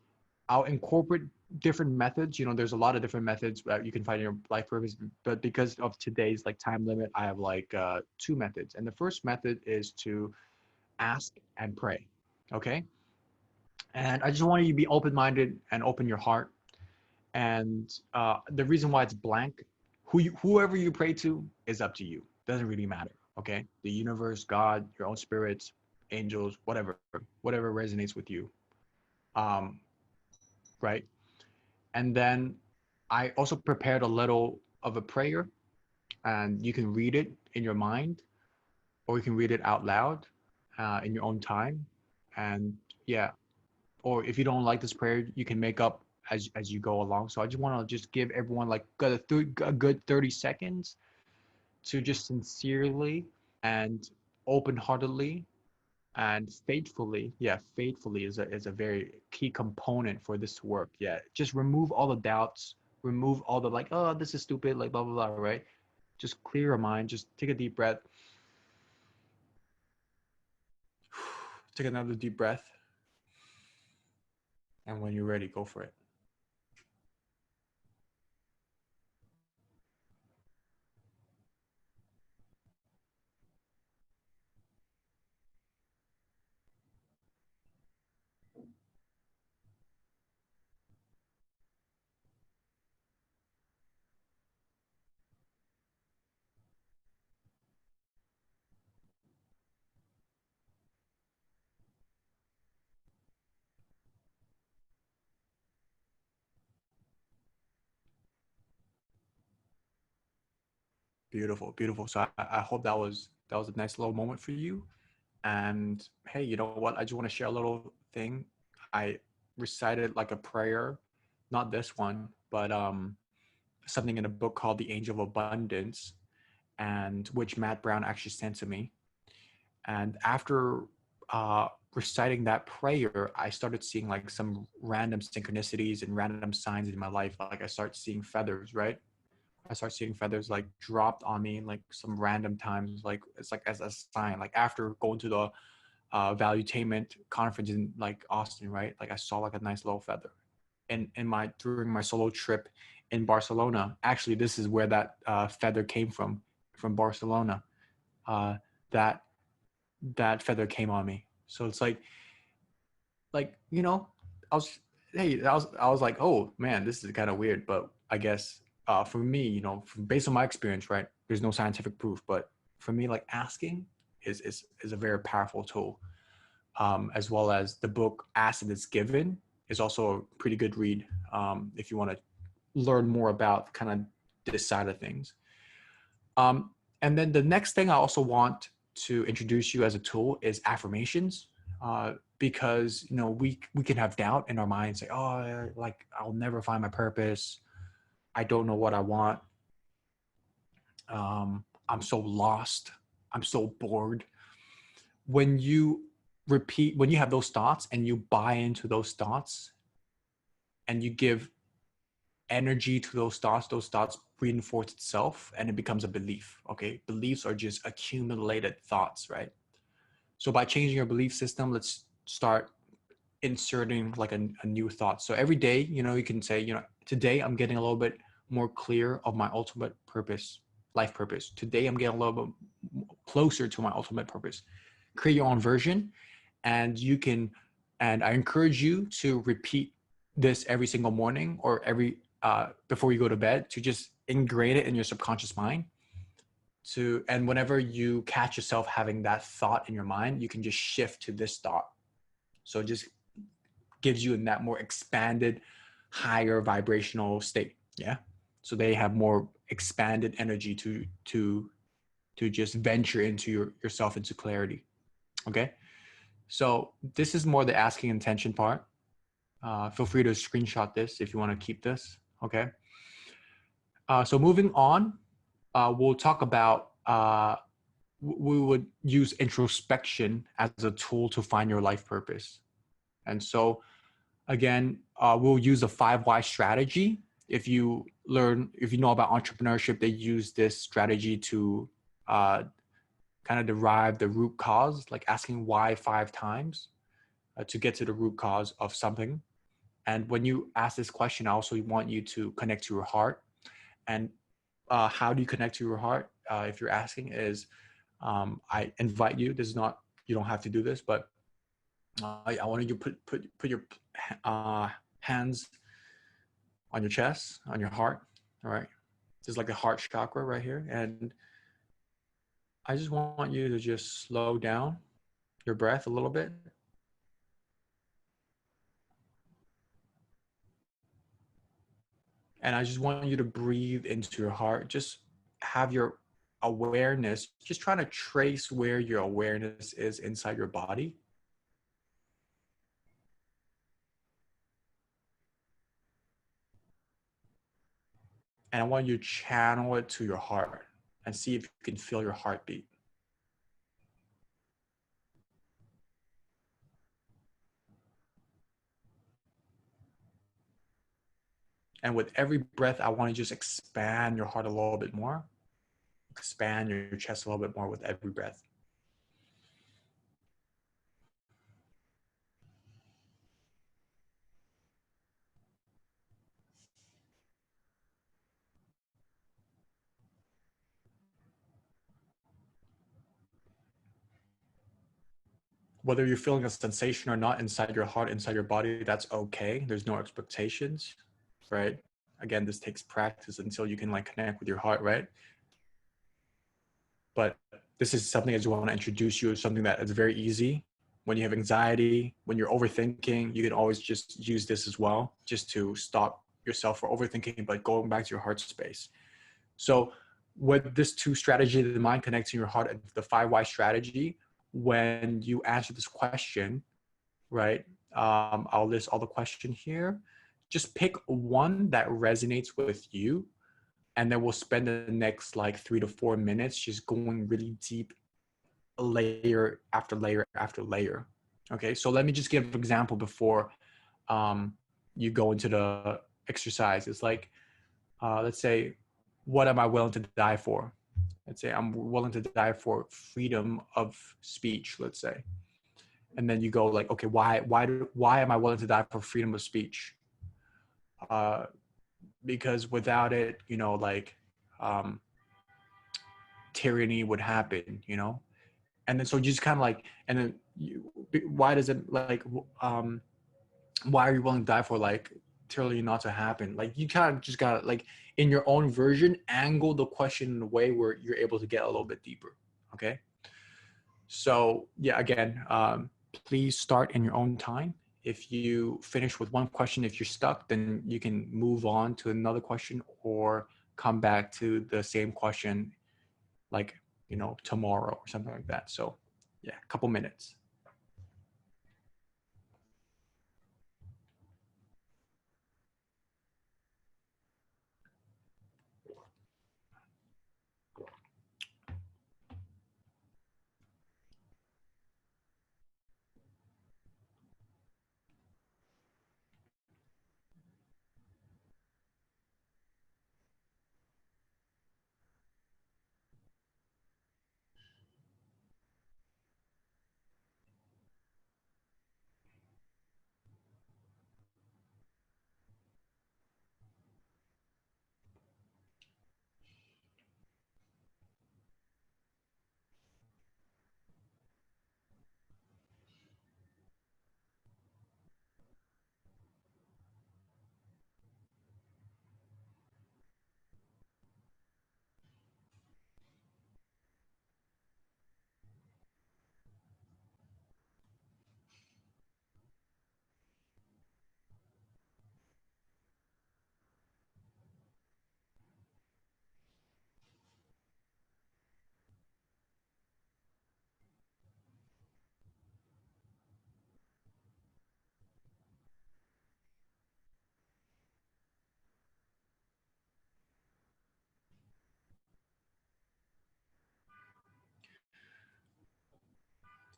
I'll incorporate different methods. You know, there's a lot of different methods that you can find your life purpose, but because of today's like time limit, I have like two methods. And the first method is to ask and pray. Okay. And I just want you to be open-minded and open your heart. And the reason why it's blank, whoever you pray to is up to you. Doesn't really matter. Okay. The universe, God, your own spirits, angels, whatever resonates with you. Right. And then I also prepared a little of a prayer, and you can read it in your mind, or you can read it out loud in your own time. And yeah, or if you don't like this prayer, you can make up as you go along. So I just want to just give everyone like a good 30 seconds to just sincerely and open-heartedly and faithfully, yeah, faithfully is a very key component for this to work. Yeah, just remove all the doubts, remove all the like, oh, this is stupid, like blah blah blah, right? Just clear your mind, just take a deep breath. Take another deep breath, and when you're ready, go for it. Beautiful, beautiful. So I hope that was a nice little moment for you. And hey, you know what? I just want to share a little thing. I recited like a prayer, not this one, but something in a book called The Angel of Abundance, and which Matt Brown actually sent to me. And after reciting that prayer, I started seeing like some random synchronicities and random signs in my life. Like I start seeing feathers, right? I start seeing feathers like dropped on me like some random times, like it's like as a sign. Like after going to the valuetainment conference in like Austin, right? Like I saw like a nice little feather. And in my during my solo trip in Barcelona, actually this is where that feather came from Barcelona. Uh, that that feather came on me. So it's like you know, I was I was like, oh man, this is kind of weird, but I guess for me, you know, based on my experience, right? There's no scientific proof, but for me, like asking is a very powerful tool. As well as the book Acid is Given is also a pretty good read if you want to learn more about kind of this side of things. And then the next thing I also want to introduce you as a tool is affirmations, because you know we can have doubt in our minds, say, oh, like I'll never find my purpose. I don't know what I want. I'm so lost. I'm so bored. When you when you have those thoughts and you buy into those thoughts and you give energy to those thoughts reinforce itself and it becomes a belief. Okay. Beliefs are just accumulated thoughts, right? So by changing your belief system, let's start inserting like a new thought. So every day, you know, you can say, you know, today I'm getting a little bit more clear of my ultimate purpose, life purpose. Today I'm getting a little bit closer to my ultimate purpose. Create your own version, and you can, and I encourage you to repeat this every single morning or every before you go to bed, to just ingrain it in your subconscious mind. And whenever you catch yourself having that thought in your mind, you can just shift to this thought. So it just gives you in that more expanded, higher vibrational state. Yeah. So they have more expanded energy to just venture into yourself into clarity. Okay. So this is more the asking intention part. Feel free to screenshot this if you want to keep this. Okay. So moving on, we'll talk about, we would use introspection as a tool to find your life purpose. And so again, we'll use a 5 why strategy. If you know about entrepreneurship, they use this strategy to kind of derive the root cause, like asking why 5 times to get to the root cause of something. And when you ask this question, I also want you to connect to your heart. And how do you connect to your heart? If you're asking is, I invite you, this is not, you don't have to do this, but I wanted you to put your hands on your chest, on your heart. All right. Just like the heart chakra right here. And I just want you to just slow down your breath a little bit. And I just want you to breathe into your heart. Just have your awareness, just trying to trace where your awareness is inside your body. And I want you to channel it to your heart and see if you can feel your heartbeat. And with every breath, I want to just expand your heart a little bit more. Expand your chest a little bit more with every breath. Whether you're feeling a sensation or not inside your heart, inside your body, that's okay. There's no expectations, right? Again, this takes practice until you can like connect with your heart, right? But this is something I just want to introduce you to, something that is very easy. When you have anxiety, when you're overthinking, you can always just use this as well, just to stop yourself from overthinking, but going back to your heart space. So with this 2 strategy, the mind connecting your heart and the 5 why strategy, when you answer this question, right? I'll list all the question here. Just pick one that resonates with you. And then we'll spend the next like 3 to 4 minutes just going really deep, layer after layer after layer. Okay, so let me just give an example before you go into the exercise. It's like, let's say what am I willing to die for? Let's say I'm willing to die for freedom of speech, let's say. And then you go like, okay, why am I willing to die for freedom of speech? Because without it, tyranny would happen, and then so you just kind of like, and then why does it like, why are you willing to die for like tyranny not to happen? Like you kind of just gotta like in your own version angle the question in a way where you're able to get a little bit deeper. Okay, so yeah, again, please start in your own time. If you finish with one question, if you're stuck, then you can move on to another question or come back to the same question like, tomorrow or something like that. So yeah, a couple minutes.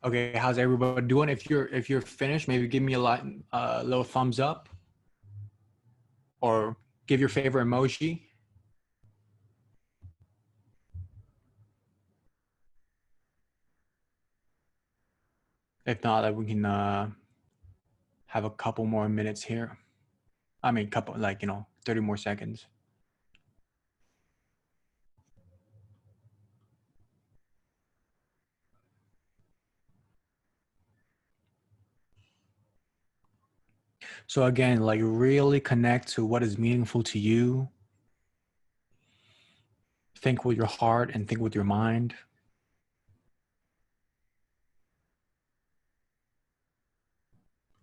Okay, how's everybody doing? If you're finished, maybe give me a little thumbs up, or give your favorite emoji. If not, we can have a couple more minutes here. I mean, couple, like, 30 more seconds. So again, like really connect to what is meaningful to you. Think with your heart and think with your mind.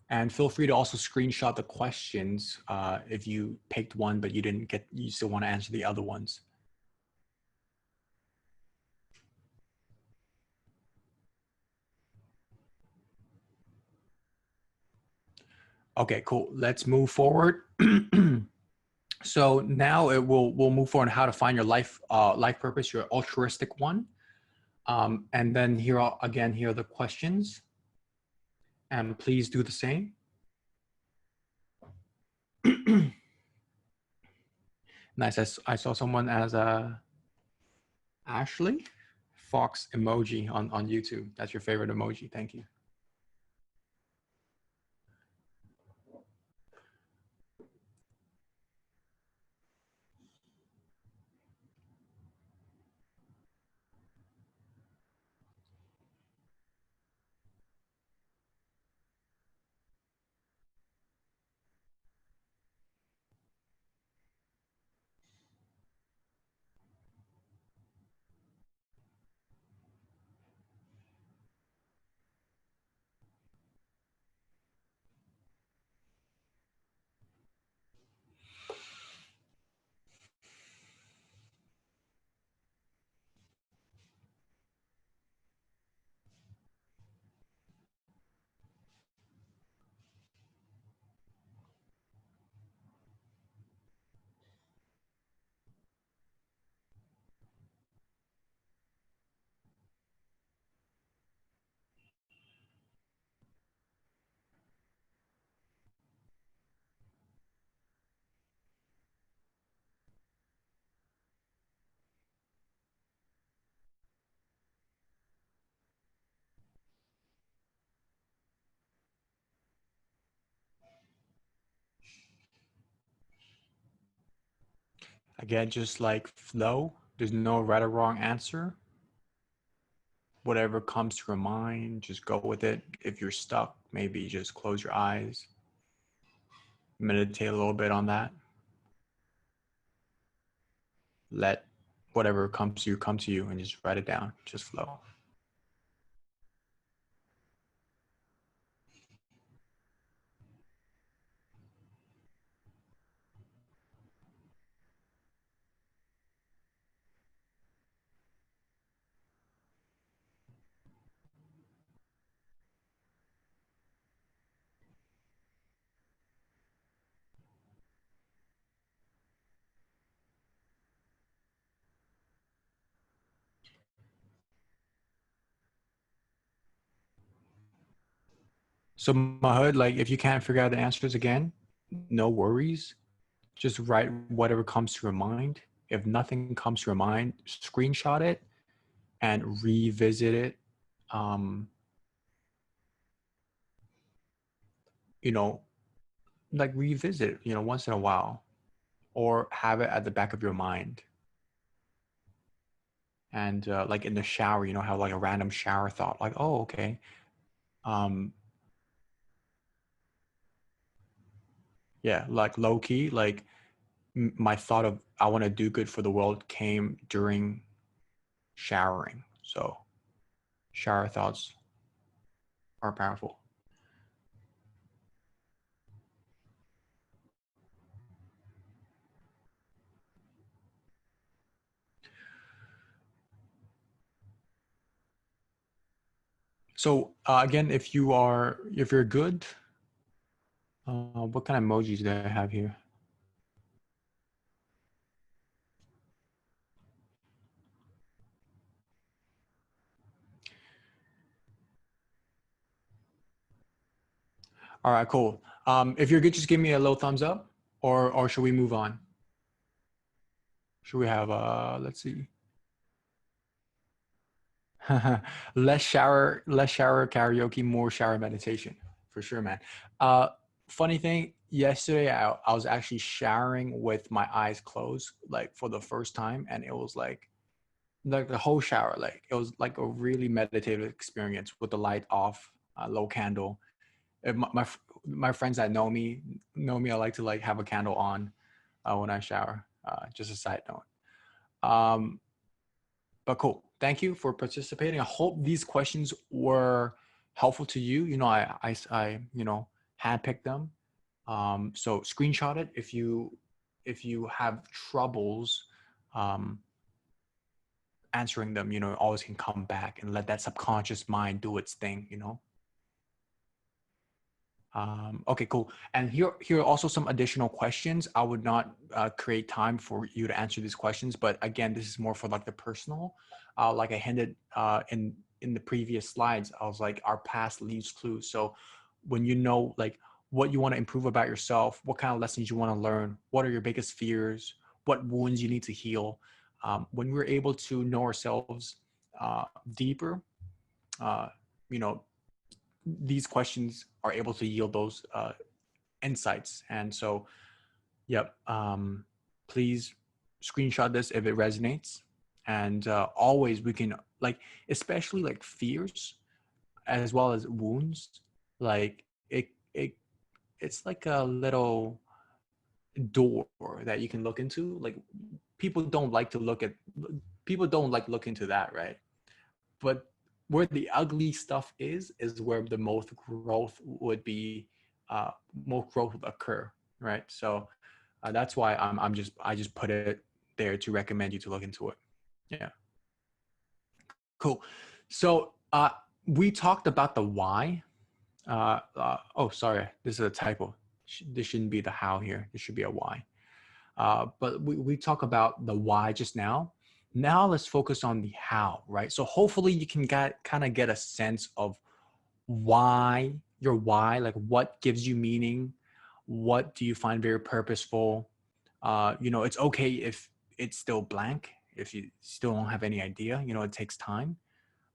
And feel free to also screenshot the questions if you picked one, but you still want to answer the other ones. Okay, cool. Let's move forward. So now we'll move forward on how to find your life purpose, your altruistic one. And then here are the questions. And please do the same. Nice. I saw someone as Ashley Fox emoji on YouTube. That's your favorite emoji. Thank you. Again, just like flow, there's no right or wrong answer. Whatever comes to your mind, just go with it. If you're stuck, maybe just close your eyes, meditate a little bit on that. Let whatever comes to you come to you and just write it down. Just flow. So Mahud, like if you can't figure out the answers again, no worries. Just write whatever comes to your mind. If nothing comes to your mind, screenshot it and revisit it. You know, like revisit it, once in a while, or have it at the back of your mind. And like in the shower, have like a random shower thought, like, oh, okay. Yeah, like low key, like my thought of I want to do good for the world came during showering. So shower thoughts are powerful. So again, if you're good, what kind of emojis do I have here? All right, cool. If you're good, just give me a little thumbs up, or should we move on? Should we have let's see. less shower karaoke, more shower meditation, for sure, man. Funny thing, yesterday I was actually showering with my eyes closed, like for the first time, and it was like the whole shower, like it was like a really meditative experience with the light off, low candle. If my friends that know me I like to like have a candle on when I shower. Just a side note. But cool. Thank you for participating. I hope these questions were helpful to you. I handpicked them. So screenshot it if you have troubles answering them. Always can come back and let that subconscious mind do its thing. Okay, cool. And here are also some additional questions. I would not create time for you to answer these questions, but again, this is more for like the personal. Like I hinted in the previous slides, I was like, our past leaves clues. So when you know like what you want to improve about yourself, what kind of lessons you want to learn, what are your biggest fears, what wounds you need to heal. When we're able to know ourselves deeper, uh, you know, these questions are able to yield those insights. And so, yep, please screenshot this if it resonates. And always we can like, especially like fears as well as wounds, like it's like a little door that you can look into. Like people don't like look into that, right? But where the ugly stuff is where the most growth would be, most growth would occur, right? So that's why I just put it there to recommend you to look into it. Yeah, cool. So we talked about the why. Oh, sorry, this is a typo. This shouldn't be the how here. This should be a why. But we talk about the why just now. Now let's focus on the how, right? So hopefully you can kind of get a sense of why, your why, like what gives you meaning, what do you find very purposeful. It's okay if it's still blank, if you still don't have any idea, it takes time,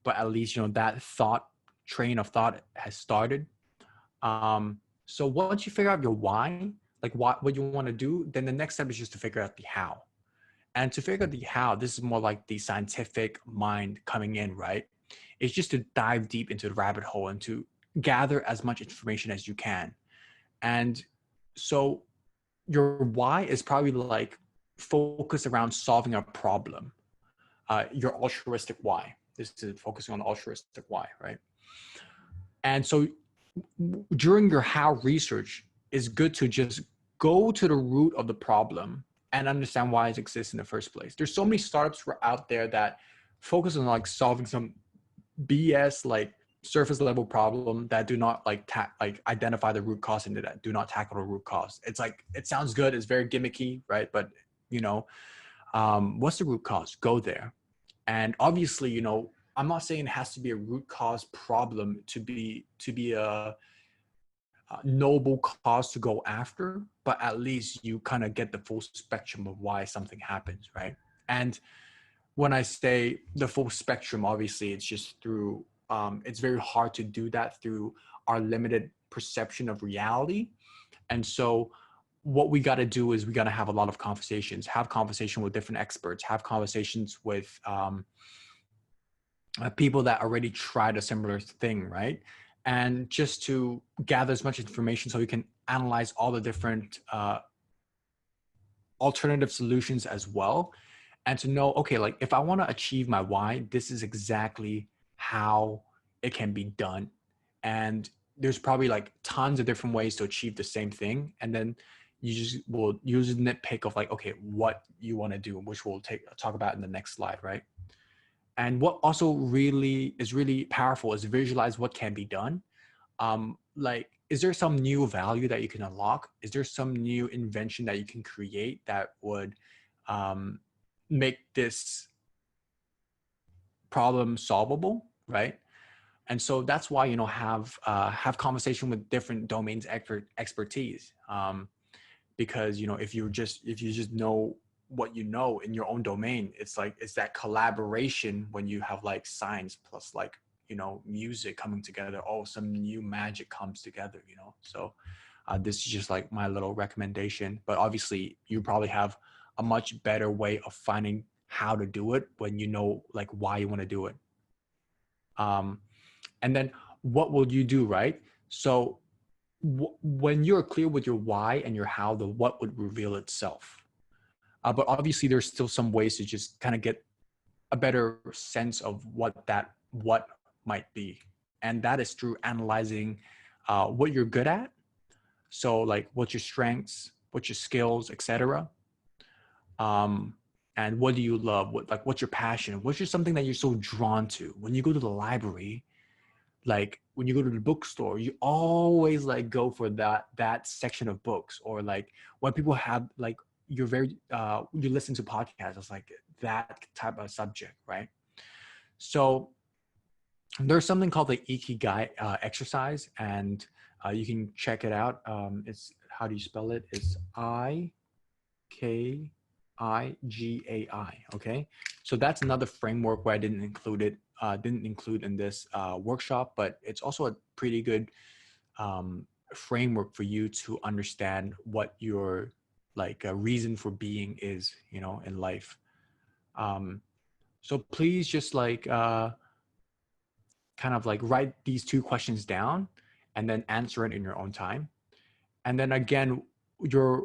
but at least, that train of thought has started. So once you figure out your why, like what you want to do, then the next step is just to figure out the how. And to figure out the how, this is more like the scientific mind coming in, right? It's just to dive deep into the rabbit hole and to gather as much information as you can. And so your why is probably like focused around solving a problem. Your altruistic why. This is focusing on the altruistic why, right? And so during your how research, it's good to just go to the root of the problem and understand why it exists in the first place. There's so many startups out there that focus on like solving some BS like surface level problem that do not like identify the root cause and that do not tackle the root cause. It's like, it sounds good, it's very gimmicky, right? But what's the root cause? Go there. And obviously, I'm not saying it has to be a root cause problem to be a noble cause to go after, but at least you kind of get the full spectrum of why something happens, right? And when I say the full spectrum, obviously it's just through, it's very hard to do that through our limited perception of reality. And so what we got to do is we got to have a lot of conversations, have conversation with different experts, have conversations with people that already tried a similar thing, right? And just to gather as much information so we can analyze all the different alternative solutions as well. And to know, okay, like if I want to achieve my why, this is exactly how it can be done. And there's probably like tons of different ways to achieve the same thing. And then you just will use a nitpick of like, okay, what you want to do, which we'll talk about in the next slide, right? And what also really is really powerful is visualize what can be done. Like, is there some new value that you can unlock? Is there some new invention that you can create that would make this problem solvable, right? And so that's why, have conversation with different domains expertise. Because, if you just know what you know in your own domain, it's that collaboration when you have like science plus like, music coming together. Oh, some new magic comes together, So this is just like my little recommendation, but obviously you probably have a much better way of finding how to do it when you know like why you want to do it. And then what will you do, right? So when you're clear with your why and your how, the what would reveal itself. But obviously there's still some ways to just kind of get a better sense of what might be. And that is through analyzing what you're good at. So like what's your strengths, what's your skills, etc. And what do you love? What's your passion? What's just something that you're so drawn to? When you go to the library, like when you go to the bookstore, you always like go for that section of books. Or like when people have like, you listen to podcasts, it's like that type of subject, right? So there's something called the Ikigai exercise, and you can check it out. It's, how do you spell it? It's IKIGAI. Okay, so that's another framework where I didn't include in this workshop, but it's also a pretty good framework for you to understand what your like a reason for being is, in life. So please just like kind of like write these 2 questions down and then answer it in your own time. And then again, we gotta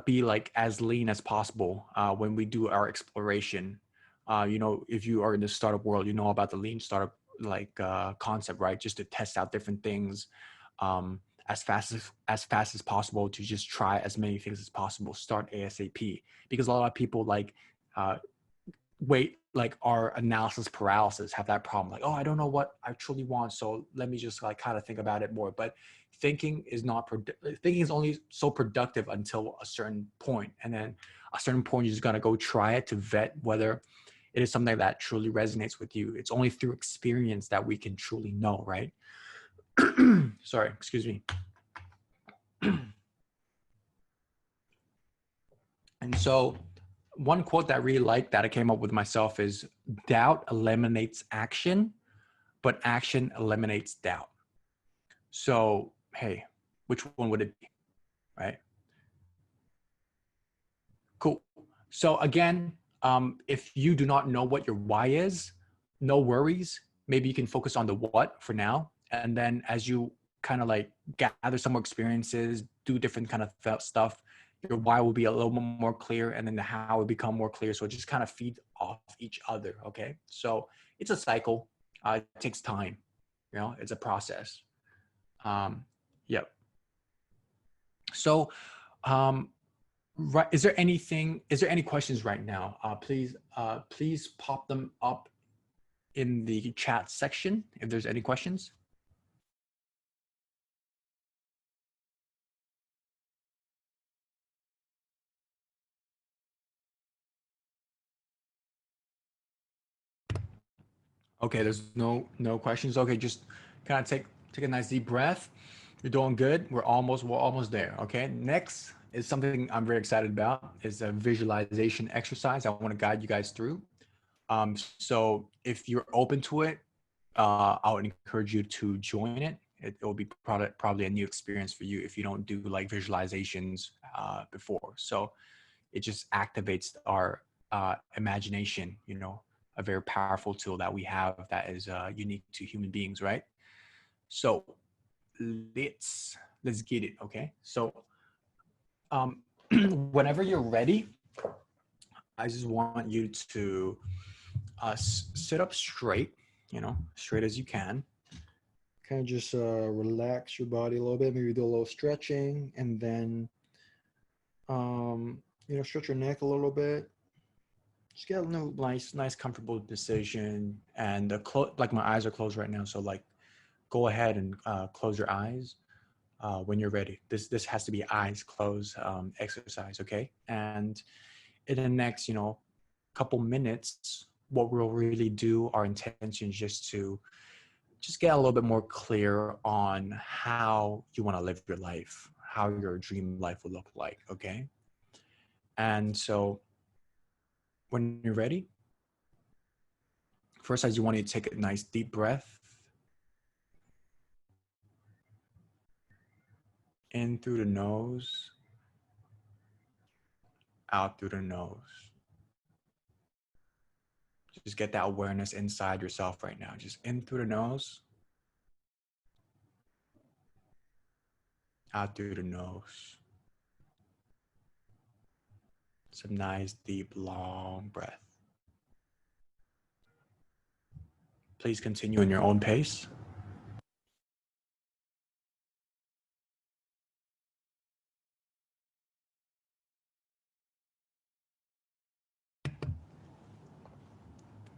be like as lean as possible when we do our exploration. If you are in the startup world, you know about the lean startup concept, right? Just to test out different things as fast as possible, to just try as many things as possible. Start ASAP, because a lot of people our analysis paralysis have that problem. Like, oh, I don't know what I truly want, so let me just like kind of think about it more. But thinking is only so productive until a certain point, and then a certain point you just gotta go try it to vet whether it is something that truly resonates with you. It's only through experience that we can truly know, right? Sorry, excuse me. And so one quote that I really like that I came up with myself is, doubt eliminates action, but action eliminates doubt. So, hey, which one would it be, right? Cool. So again, if you do not know what your why is, no worries. Maybe you can focus on the what for now. And then as you kind of like gather some more experiences, do different kind of stuff, your why will be a little more clear, and then the how will become more clear. So it just kind of feeds off each other. Okay. So it's a cycle. It takes time. You know, it's a process. Yep. So, right. Is there any questions right now? Please pop them up in the chat section if there's any questions. Okay, there's no questions. Okay, just kind of take a nice deep breath. You're doing good. We're almost there. Okay. Next is something I'm very excited about. Is a visualization exercise I want to guide you guys through. So if you're open to it, I would encourage you to join it. It will be probably a new experience for you if you don't do like visualizations before. So it just activates our imagination, you know, a very powerful tool that we have that is unique to human beings, right? So let's get it. Okay. So whenever you're ready, I just want you to sit up straight, you know, straight as you can. Kind of just relax your body a little bit. Maybe do a little stretching, and then you know, stretch your neck a little bit. Just get a nice comfortable position, and like my eyes are closed right now, so like go ahead and close your eyes when you're ready. This has to be eyes closed exercise, okay? And in the next, you know, couple minutes, what we'll really do, our intention is just get a little bit more clear on how you want to live your life, how your dream life will look like, okay? And so when you're ready, first I just want you to take a nice deep breath in through the nose, out through the nose. Just get that awareness inside yourself right now. Just in through the nose, out through the nose. Some nice, deep, long breath. Please continue in your own pace.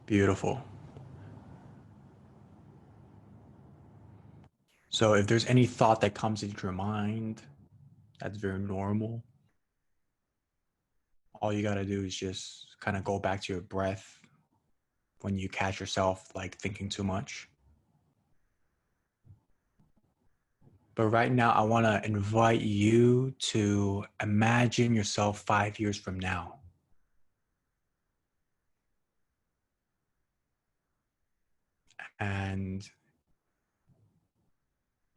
Beautiful. So if there's any thought that comes into your mind, that's very normal. All you got to do is just kind of go back to your breath when you catch yourself like thinking too much. But right now, I want to invite you to imagine yourself 5 years from now. And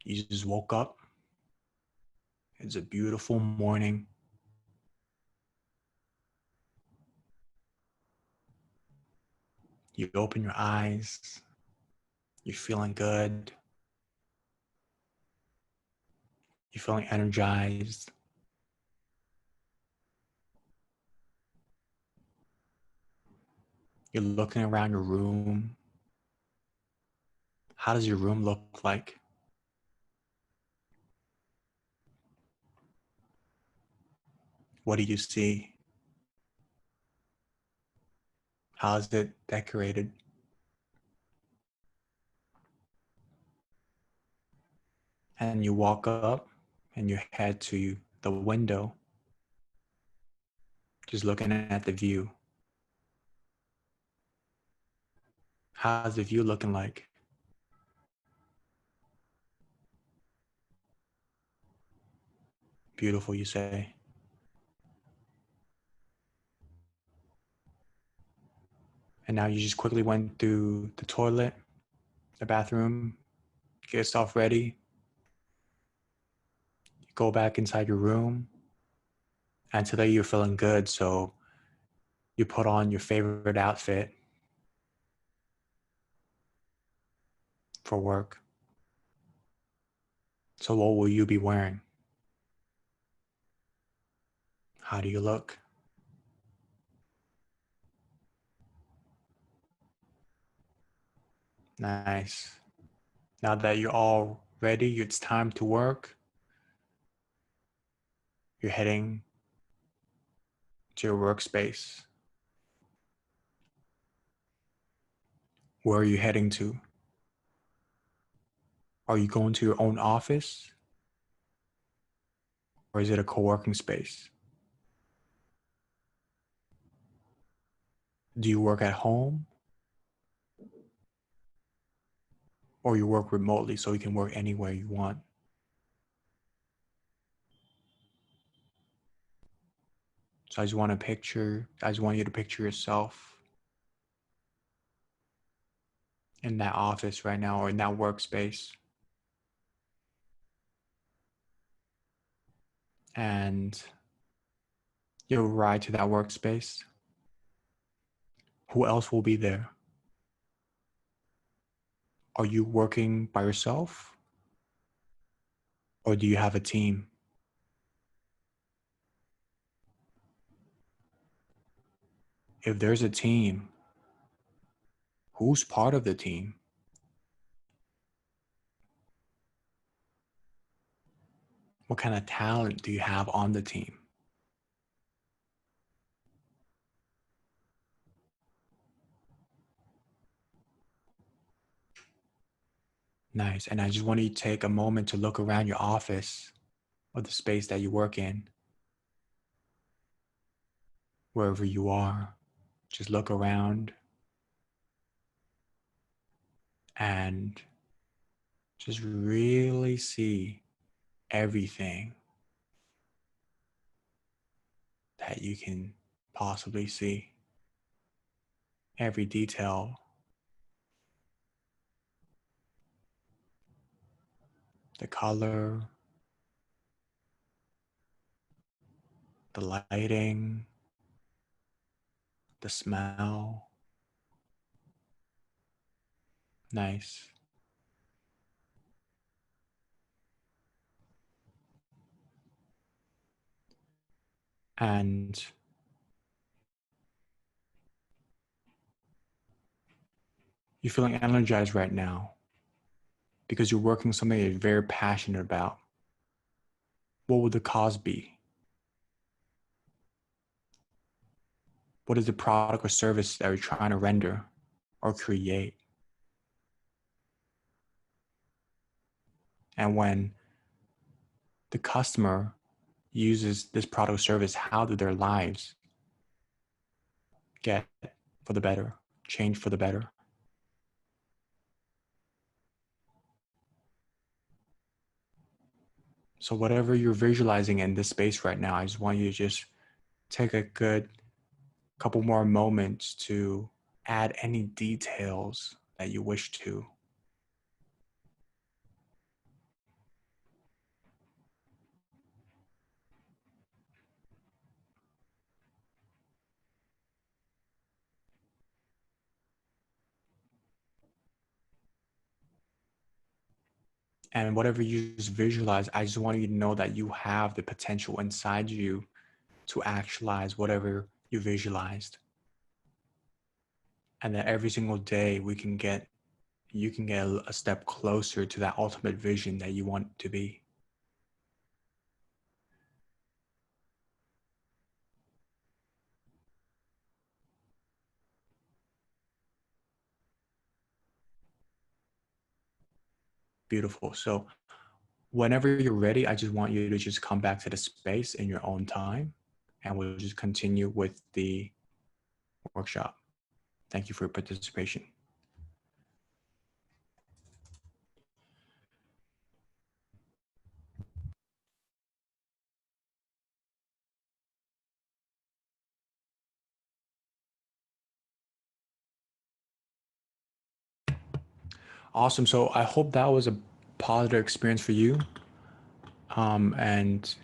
you just woke up. It's a beautiful morning. You open your eyes. You're feeling good. You're feeling energized. You're looking around your room. How does your room look like? What do you see? How is it decorated? And you walk up and you head to the window, just looking at the view. How's the view looking like? Beautiful, you say. And now you just quickly went through the toilet, the bathroom, get yourself ready. You go back inside your room. And today you're feeling good, so You put on your favorite outfit for work. So what will you be wearing? How do you look? Nice. Now that you're all ready, it's time to work. You're heading to your workspace. Where are you heading to? Are you going to your own office? Or is it a co-working space? Do you work at home? Or you work remotely so you can work anywhere you want? So I just want you to picture yourself in that office right now or in that workspace. And you'll arrive to that workspace. Who else will be there? Are you working by yourself? Or do you have a team? If there's a team, who's part of the team? What kind of talent do you have on the team? Nice. And I just want you to take a moment to look around your office or the space that you work in. Wherever you are, just look around and just really see everything that you can possibly see. Every detail, the color, the lighting, the smell. Nice. And you're feeling energized right now because you're working something that you're very passionate about. What would the cause be? What is the product or service that you're trying to render or create? And when the customer uses this product or service, how do their lives get for the better, change for the better? So whatever you're visualizing in this space right now, I just want you to just take a good couple more moments to add any details that you wish to. And whatever you just visualize, I just want you to know that you have the potential inside you to actualize whatever you visualized. And that every single day you can get a step closer to that ultimate vision that you want to be. Beautiful. So whenever you're ready, I just want you to just come back to the space in your own time, and we'll just continue with the workshop. Thank you for your participation. Awesome. So I hope that was a positive experience for you. And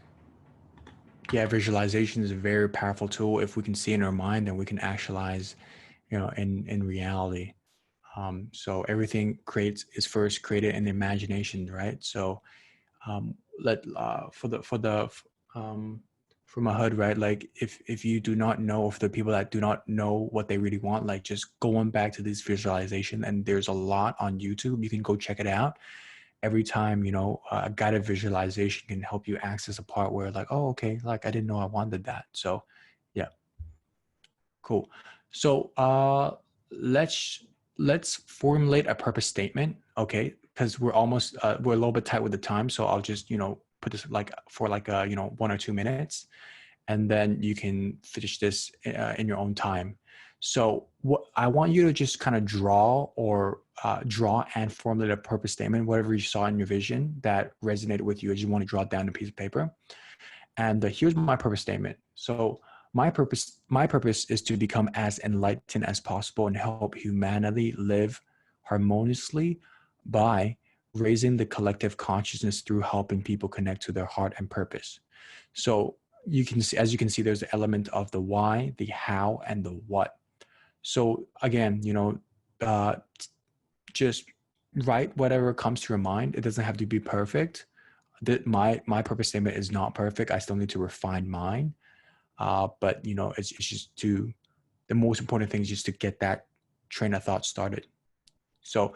yeah, visualization is a very powerful tool. If we can see in our mind, then we can actualize, in reality. So everything is first created in the imagination, right? So let from a HUD, right? Like if you do not know, if the people that do not know what they really want, like just going back to this visualization, and there's a lot on YouTube. You can go check it out. Every time, a guided visualization can help you access a part where like, oh, okay, like I didn't know I wanted that. So yeah, cool. So let's formulate a purpose statement, okay? Because we're a little bit tight with the time, so I'll just put this like for like 1 or 2 minutes, and then you can finish this in your own time. So what I want you to just kind of draw and formulate a purpose statement, whatever you saw in your vision that resonated with you. As you want to draw it down on a piece of paper. And here's my purpose statement. So my purpose is to become as enlightened as possible and help humanity live harmoniously by raising the collective consciousness through helping people connect to their heart and purpose. So as you can see, there's the element of the why, the how, and the what. So again, uh, just write whatever comes to your mind. It doesn't have to be perfect. My purpose statement is not perfect. I still need to refine mine. But it's just the most important thing is just to get that train of thought started. So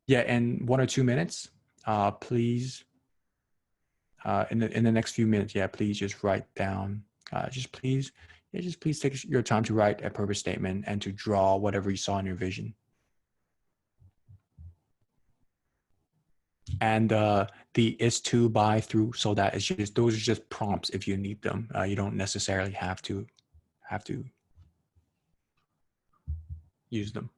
yeah, in 1 or 2 minutes, please, in the next few minutes, yeah, please just write down, just please take your time to write a purpose statement and to draw whatever you saw in your vision. And the is to, by, through, so that is just, those are just prompts if you need them. You don't necessarily have to use them.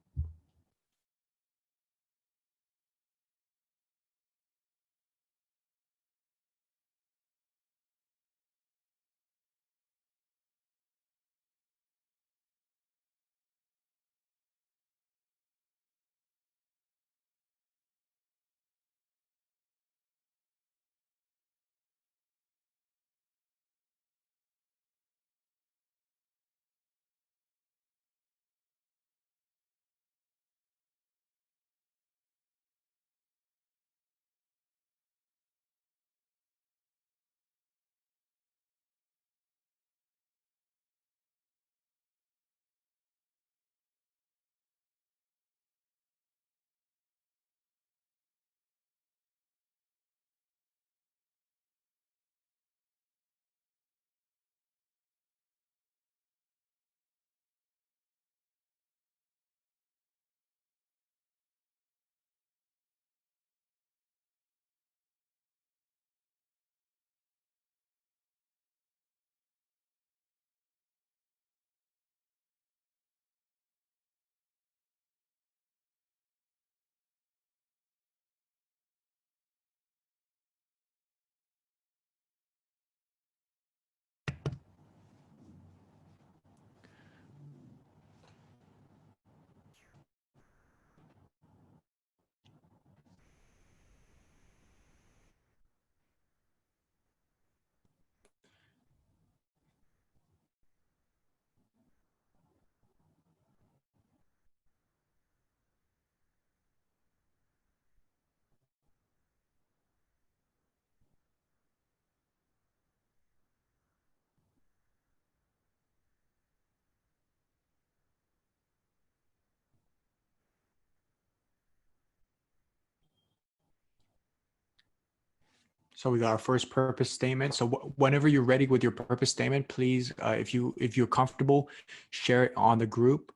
So we got our first purpose statement. So whenever you're ready with your purpose statement, please, if you're comfortable, share it on the group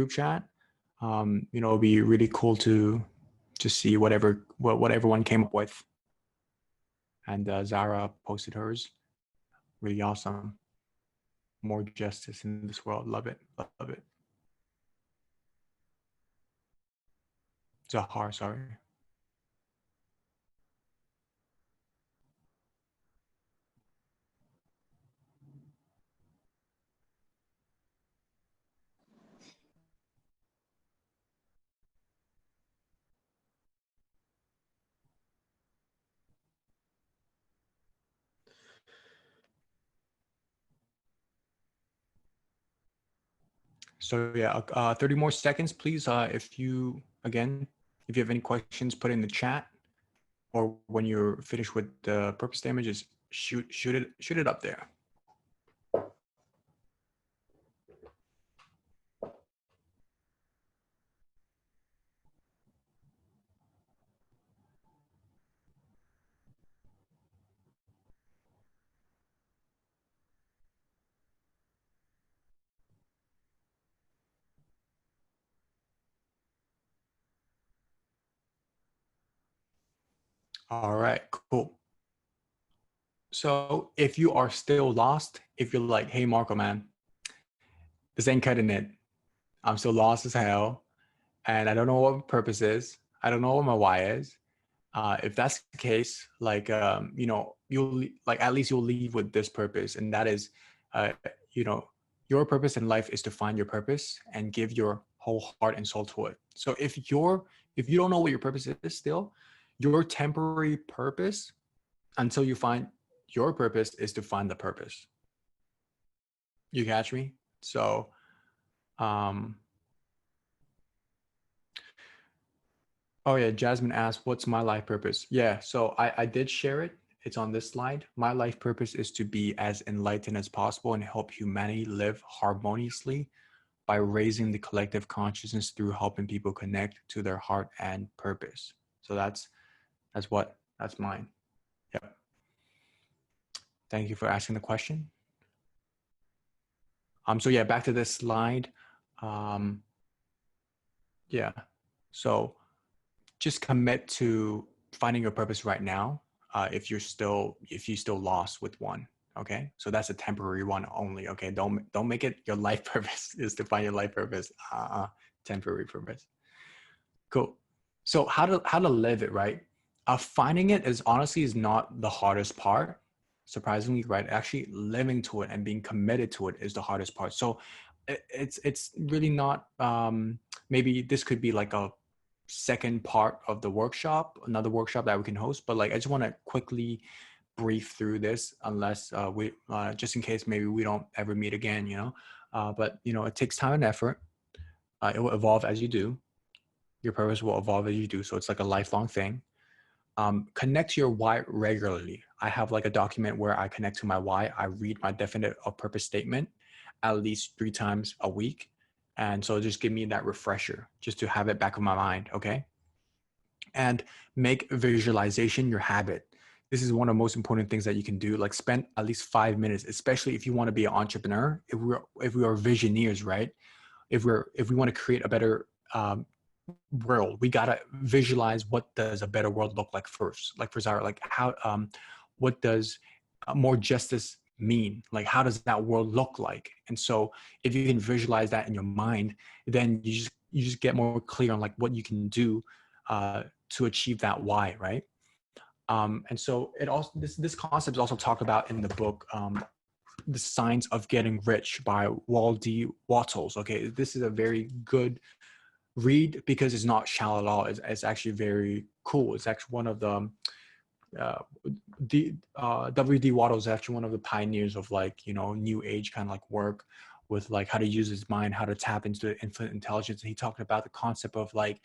chat. It'll be really cool to see what everyone came up with. And Zara posted hers. Really awesome. More justice in this world. Love it. Love it. Zahar, sorry. So yeah, 30 more seconds, please. If you have any questions, put it in the chat, or when you're finished with the purpose statement, just shoot it up there. All right, cool. So if you are still lost, if you're like, hey Marco, man, this ain't cutting it. I'm still lost as hell, and I don't know what my purpose is. I don't know what my why is. If that's the case, like like at least you'll leave with this purpose, and that is, uh, you know, your purpose in life is to find your purpose and give your whole heart and soul to it. So if you don't know what your purpose is still, your temporary purpose until you find your purpose is to find the purpose. You catch me? So, oh yeah, Jasmine asked, what's my life purpose? Yeah, so I did share it. It's on this slide. My life purpose is to be as enlightened as possible and help humanity live harmoniously by raising the collective consciousness through helping people connect to their heart and purpose. So that's mine. Yep. Thank you for asking the question. So yeah, back to this slide. Yeah, so just commit to finding your purpose right now. If you still lost with one, okay, so that's a temporary one only. Okay, don't make it your life purpose is to find your life purpose. Temporary purpose. Cool. So how to live it, right? Finding it is not the hardest part, surprisingly, right? Actually living to it and being committed to it is the hardest part. So it's really not, maybe this could be like a second part of the workshop, another workshop that we can host, but like I just want to quickly brief through this, unless we just in case maybe we don't ever meet again, but it takes time and effort. It will evolve as you do. Your purpose will evolve as you do, so it's like a lifelong thing. Connect to your why regularly. I have like a document where I connect to my why. I read my definite of purpose statement at least 3 times a week. And so just give me that refresher just to have it back of my mind. Okay. And make visualization your habit. This is one of the most important things that you can do. Like spend at least 5 minutes, especially if you want to be an entrepreneur. If we are visionaries, right? If we want to create a better world, we gotta visualize what does a better world look like first. Like for Zara, like how what does more justice mean? Like how does that world look like? And so if you can visualize that in your mind, then you just get more clear on like what you can do to achieve that why, right? And so it also this concept is also talked about in the book The Science of Getting Rich by Wal D. Wattles. Okay, this is a very good read because it's not shallow at all. It's actually very cool. It's actually one of the W.D. Wattles is actually one of the pioneers of like new age kind of like work with like how to use his mind, how to tap into infinite intelligence. And he talked about the concept of like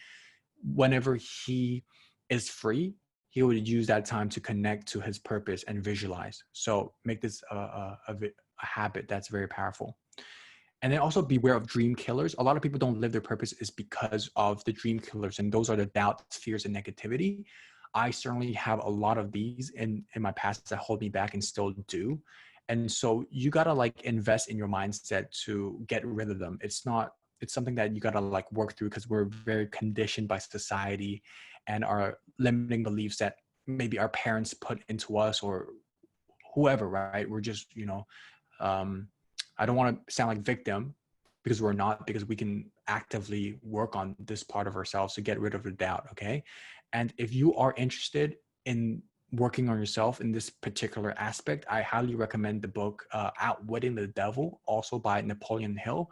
whenever he is free, he would use that time to connect to his purpose and visualize. So make this a habit that's very powerful. And then also beware of dream killers. A lot of people don't live their purpose is because of the dream killers. And those are the doubts, fears, and negativity. I certainly have a lot of these in my past that hold me back and still do. And so you got to like invest in your mindset to get rid of them. It's something that you got to like work through because we're very conditioned by society and our limiting beliefs that maybe our parents put into us or whoever, right? We're just, I don't want to sound like victim because we're not, because we can actively work on this part of ourselves to get rid of the doubt. Okay. And if you are interested in working on yourself in this particular aspect, I highly recommend the book Outwitting the Devil, also by Napoleon Hill.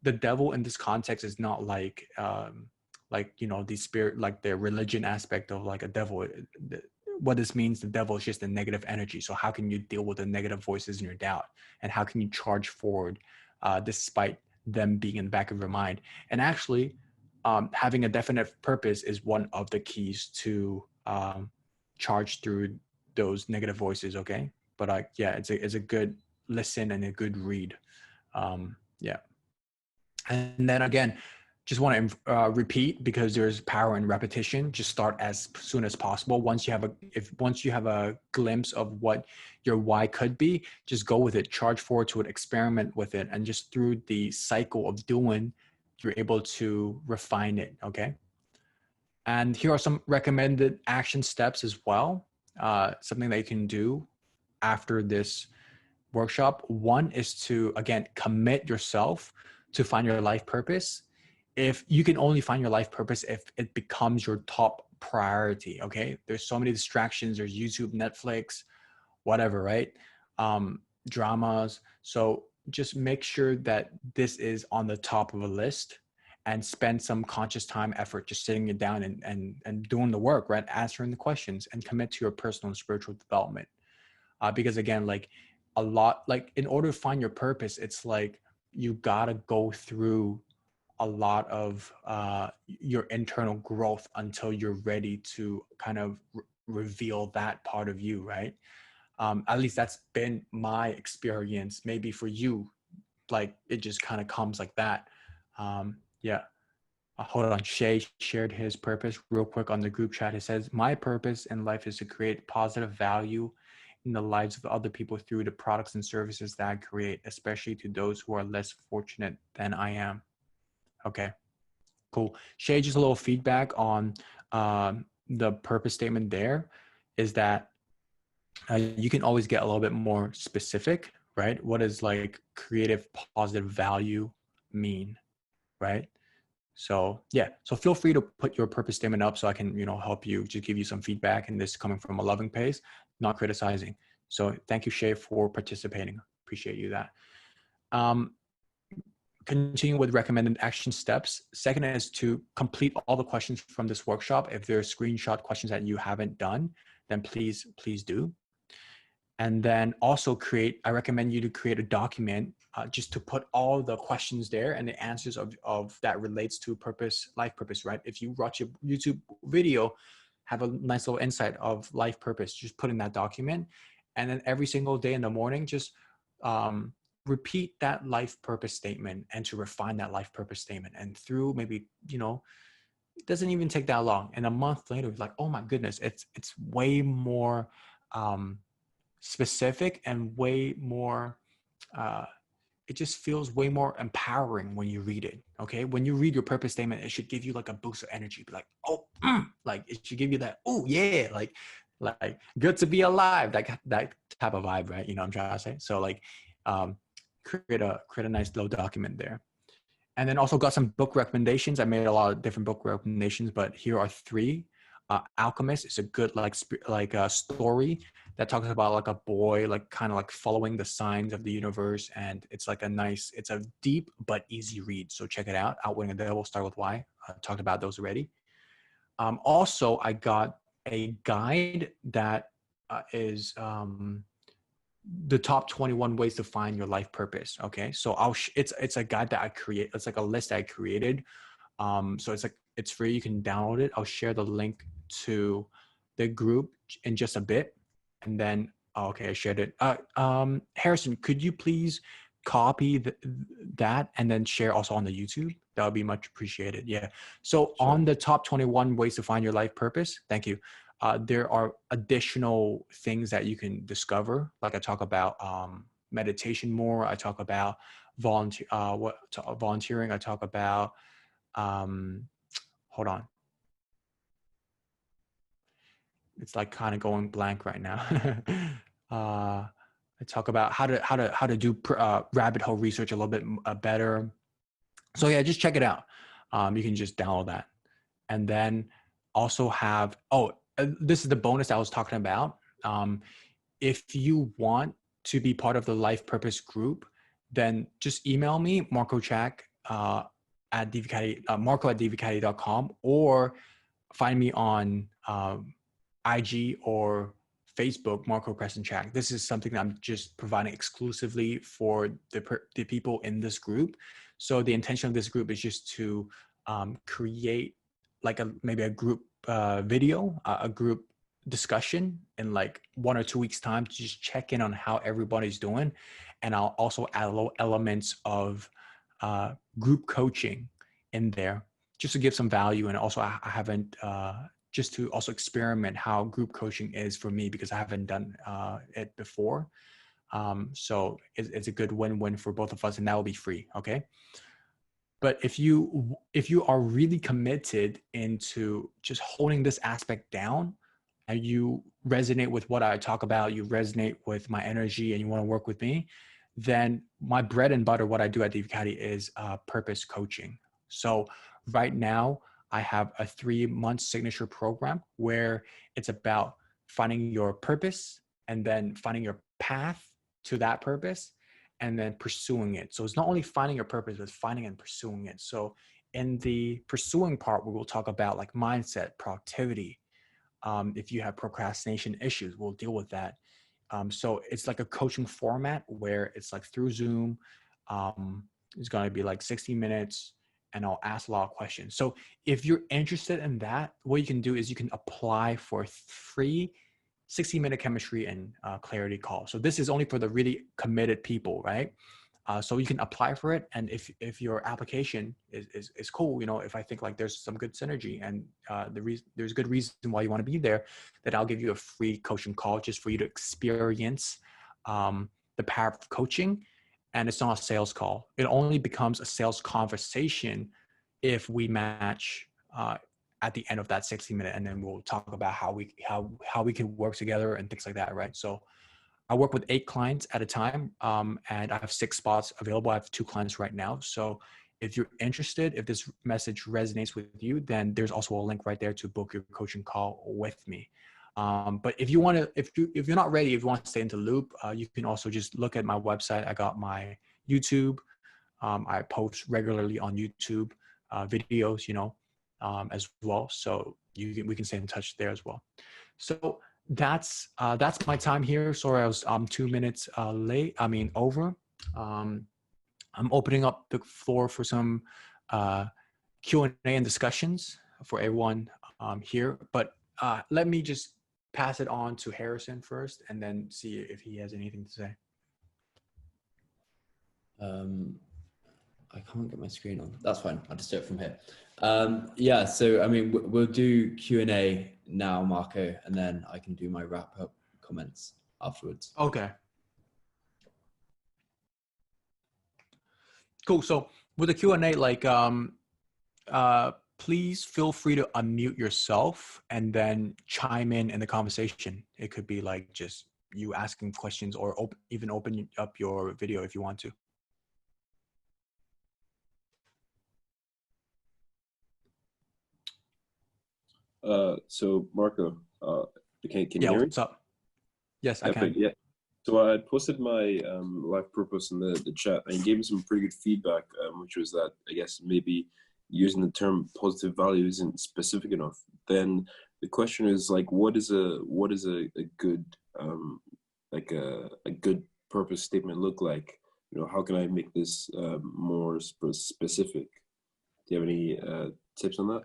The devil in this context is not like the spirit, like the religion aspect of like a devil. What this means, the devil is just a negative energy. So how can you deal with the negative voices in your doubt? And how can you charge forward despite them being in the back of your mind. And actually, having a definite purpose is one of the keys to charge through those negative voices. Okay, but yeah, it's a good listen and a good read. Yeah, and then again, just want to repeat, because there's power in repetition. Just start as soon as possible. Once you have a glimpse of what your why could be, just go with it, charge forward to it, experiment with it, and just through the cycle of doing, you're able to refine it. Okay. And here are some recommended action steps as well. Something that you can do after this workshop. One is to, again, commit yourself to find your life purpose. If you can only find your life purpose if it becomes your top priority. Okay. There's so many distractions. There's YouTube, Netflix, whatever, right? Dramas. So just make sure that this is on the top of a list, and spend some conscious time, effort, just sitting it down and doing the work, right? Answering the questions, and commit to your personal and spiritual development. Because again, like in order to find your purpose, it's like you gotta go through a lot of your internal growth until you're ready to kind of reveal that part of you, right? At least that's been my experience. Maybe for you, like it just kind of comes like that. Yeah. Hold on. Shay shared his purpose real quick on the group chat. He says, my purpose in life is to create positive value in the lives of other people through the products and services that I create, especially to those who are less fortunate than I am. Okay, cool. Shay, just a little feedback on the purpose statement there is that you can always get a little bit more specific, right? What does like creative positive value mean, right? So yeah, so feel free to put your purpose statement up so I can, help you, just give you some feedback, and this is coming from a loving place, not criticizing. So thank you, Shay, for participating. Appreciate you that. Continue with recommended action steps. Second is to complete all the questions from this workshop. If there are screenshot questions that you haven't done, then please do. And then also I recommend you to create a document just to put all the questions there and the answers of that relates to purpose, life purpose, right? If you watch a YouTube video, have a nice little insight of life purpose, just put in that document. And then every single day in the morning, just repeat that life purpose statement and to refine that life purpose statement. And through maybe, it doesn't even take that long. And a month later, it's like, oh my goodness, it's way more specific and way more, it just feels way more empowering when you read it. Okay. When you read your purpose statement, it should give you like a boost of energy. Be like, oh, like it should give you that, oh yeah, like good to be alive, that type of vibe, right? You know what I'm trying to say? So like, create a nice little document there. And then also got some book recommendations. I made a lot of different book recommendations, but here are 3. Alchemist is a good a story that talks about like a boy like kind of like following the signs of the universe, and it's like it's a deep but easy read. So check it out. Outwitting the Devil, Start with Why. I talked about those already. Also, I got a guide that is the top 21 ways to find your life purpose. Okay, so it's a guide that I create. It's like a list that I created. So it's free. You can download it. I'll share the link to the group in just a bit. And then, okay, I shared it. Harrison, could you please copy that and then share also on the YouTube? That would be much appreciated. Yeah. So sure. On the top 21 ways to find your life purpose, thank you. There are additional things that you can discover. Like I talk about meditation more. I talk about volunteering. I talk about, hold on. It's like kind of going blank right now. I talk about how to do rabbit hole research a little bit better. So yeah, just check it out. You can just download that. And then also have, this is the bonus I was talking about. If you want to be part of the Life Purpose group, then just email me, Marco Chak, at Divicati, marco@divicati.com, or find me on IG or Facebook Marco Press and Chat. This is something that I'm just providing exclusively for the people in this group. So the intention of this group is just to create like maybe a group video, a group discussion in like 1 or 2 weeks time to just check in on how everybody's doing. And I'll also add little elements of group coaching in there just to give some value. And also I haven't just to also experiment how group coaching is for me, because I haven't done it before. So it's a good win-win for both of us, and that will be free. Okay. But if you are really committed into just holding this aspect down, and you resonate with what I talk about, you resonate with my energy, and you want to work with me, then my bread and butter, what I do at Divicati, is purpose coaching. So right now, I have a 3-month signature program where it's about finding your purpose and then finding your path to that purpose and then pursuing it. So it's not only finding your purpose, but finding and pursuing it. So in the pursuing part, we will talk about like mindset, productivity. If you have procrastination issues, we'll deal with that. So it's like a coaching format where it's like through Zoom. It's going to be like 60 minutes. And I'll ask a lot of questions. So if you're interested in that, what you can do is you can apply for 3 60-minute chemistry and clarity calls. So this is only for the really committed people, right? So you can apply for it. And if your application is cool, you know, if I think like there's some good synergy and there's good reason why you want to be there, then I'll give you a free coaching call just for you to experience the power of coaching. And it's not a sales call. It only becomes a sales conversation if we match at the end of that 60-minute, and then we'll talk about how we can work together and things like that, right? So I work with 8 clients at a time, and I have 6 spots available. I have 2 clients right now. So if you're interested, if this message resonates with you, then there's also a link right there to book your coaching call with me. But if you want to, if you're not ready, if you want to stay in the loop, you can also just look at my website. I got my YouTube. I post regularly on YouTube videos, you know, as well. So we can stay in touch there as well. So that's my time here. Sorry, I was 2 minutes late. I mean over. I'm opening up the floor for some Q&A and discussions for everyone here. But let me just pass it on to Harrison first, and then see if he has anything to say. I can't get my screen on. That's fine. I'll just do it from here. Yeah, so I mean, we'll do Q&A now, Marco, and then I can do my wrap up comments afterwards. Okay. Cool. So with the Q&A, like, please feel free to unmute yourself and then chime in the conversation. It could be like just you asking questions, or even open up your video if you want to. So Marco, can you hear me? What's up? Yes, I can. Yeah. So I posted my life purpose in the chat, and you gave me some pretty good feedback, which was that I guess maybe using the term positive value isn't specific enough. Then the question is like, what is a good like a good purpose statement look like? You know, how can I make this more specific? Do you have any tips on that?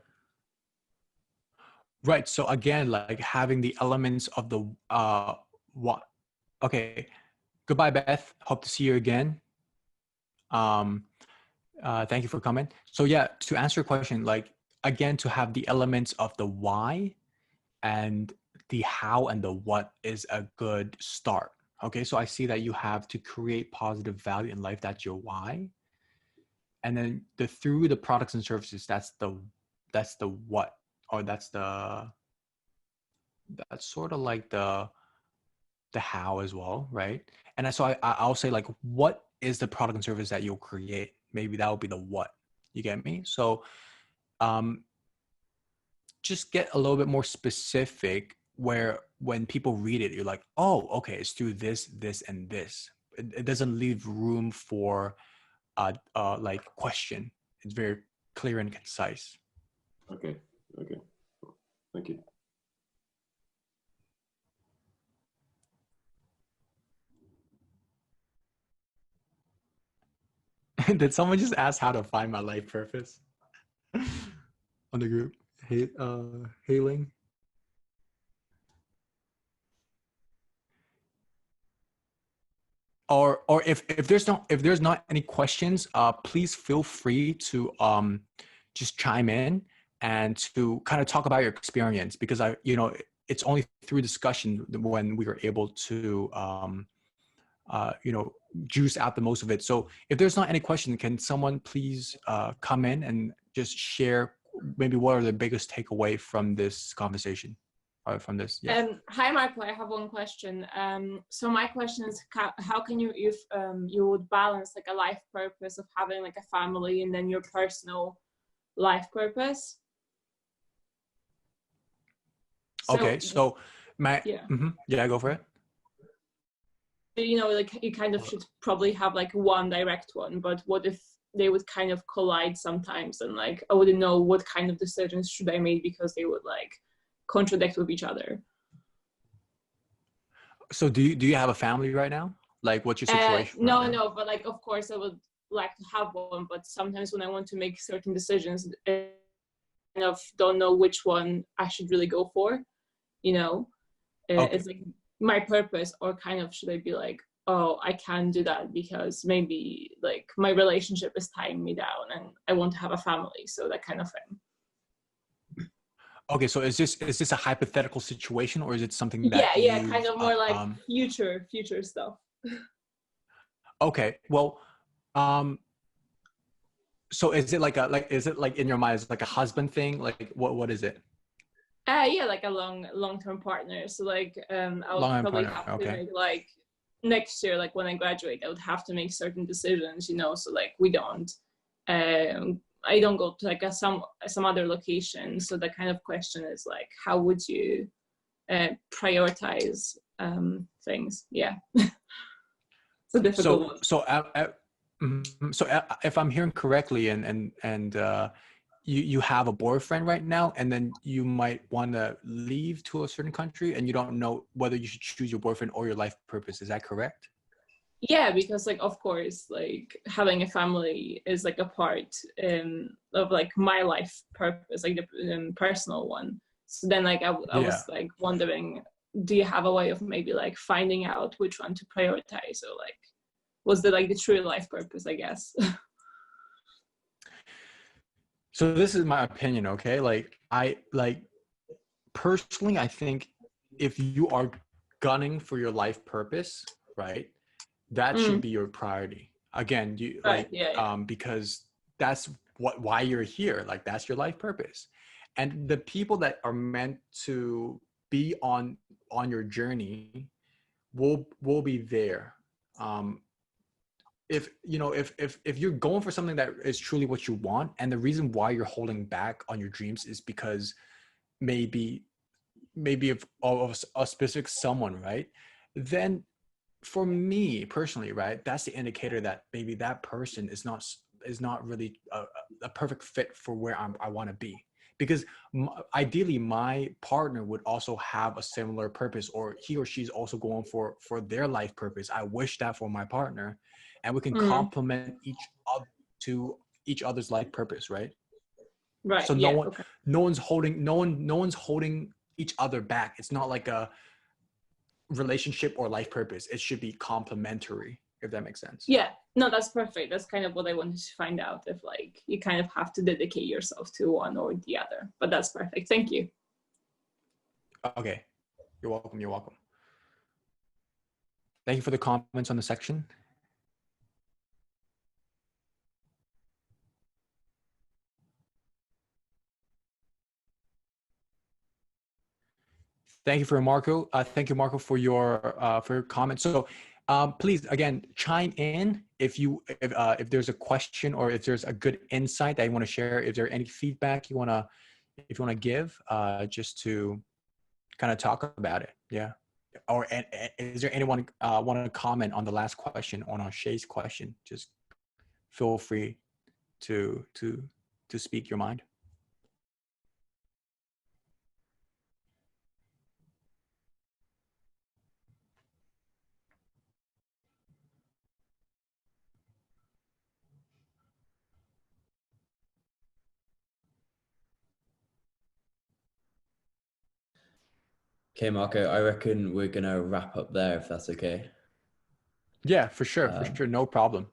Right. So again, like having the elements of the what. Okay. Goodbye, Beth. Hope to see you again. Thank you for coming. So yeah, to answer your question, like again, to have the elements of the why and the how and the what is a good start. Okay. So I see that you have to create positive value in life. That's your why. And then through the products and services, that's the what, or that's sort of like the how as well, right? And so I'll say like, what is the product and service that you'll create? Maybe that would be the what. You get me? So just get a little bit more specific, where when people read it, you're like, oh, okay, it's through this, this, and this. It doesn't leave room for like question. It's very clear and concise. Okay. Thank you. Did someone just ask how to find my life purpose on the group? Hailing. Or if there's not any questions, please feel free to just chime in and to kind of talk about your experience, because it's only through discussion when we were able to juice out the most of it. So if there's not any question, can someone please come in and just share maybe what are the biggest takeaway from this conversation? From this, yeah. Hi, Michael. I have one question. So my question is, how can you, if you would balance like a life purpose of having like a family and then your personal life purpose? Okay, so yeah, yeah, go for it. Like you kind of should probably have like one direct one, but what if they would kind of collide sometimes, and like I wouldn't know what kind of decisions should I make because they would like contradict with each other. So do you have a family right now? Like, what's your situation? No, but like of course I would like to have one, but sometimes when I want to make certain decisions, I kind of don't know which one I should really go for. Okay. It's like my purpose, or kind of should I be like, oh, I can't do that because maybe like my relationship is tying me down and I want to have a family, so that kind of thing. Okay, so is this a hypothetical situation, or is it something that kind of more like future stuff? Okay, well, so is it is it like in your mind, is it like a husband thing? Like what is it? Yeah, like a long-term partner. So like I would probably have to make like next year, like when I graduate, I would have to make certain decisions, so like we don't I don't go to like some other location. So the kind of question is like, how would you prioritize things? Yeah. It's a difficult one. So if I'm hearing correctly, and you have a boyfriend right now, and then you might want to leave to a certain country, and you don't know whether you should choose your boyfriend or your life purpose. Is that correct? Yeah, because like of course, like having a family is like a part of like my life purpose, like the personal one. So then like I was like wondering, do you have a way of maybe like finding out which one to prioritize, or like was the true life purpose, I guess? So this is my opinion, okay? Personally, I think if you are gunning for your life purpose, right, that should be your priority. Again, because that's why you're here. Like, that's your life purpose. And the people that are meant to be on your journey will be there. If you're going for something that is truly what you want, and the reason why you're holding back on your dreams is because maybe of a specific someone, right? Then for me personally, right, that's the indicator that maybe that person is not really a perfect fit for where I want to be. Because ideally my partner would also have a similar purpose, or he or she's also going for their life purpose. I wish that for my partner, and we can complement each other's life purpose, right? Right. So no one's holding each other back. It's not like a relationship or life purpose. It should be complementary, if that makes sense. Yeah, no, that's perfect. That's kind of what I wanted to find out, if like you kind of have to dedicate yourself to one or the other. But that's perfect. Thank you. Okay, you're welcome. Thank you for the comments on the section. Thank you, Marco. Thank you, Marco, for your comments. So please, again, chime in if there's a question, or if there's a good insight that you want to share. If there's any feedback you want to give, just to kind of talk about it. Yeah. Or is there anyone want to comment on the last question, on Shay's question? Just feel free to speak your mind. Okay, Marco, I reckon we're going to wrap up there if that's okay. Yeah, for sure, no problem.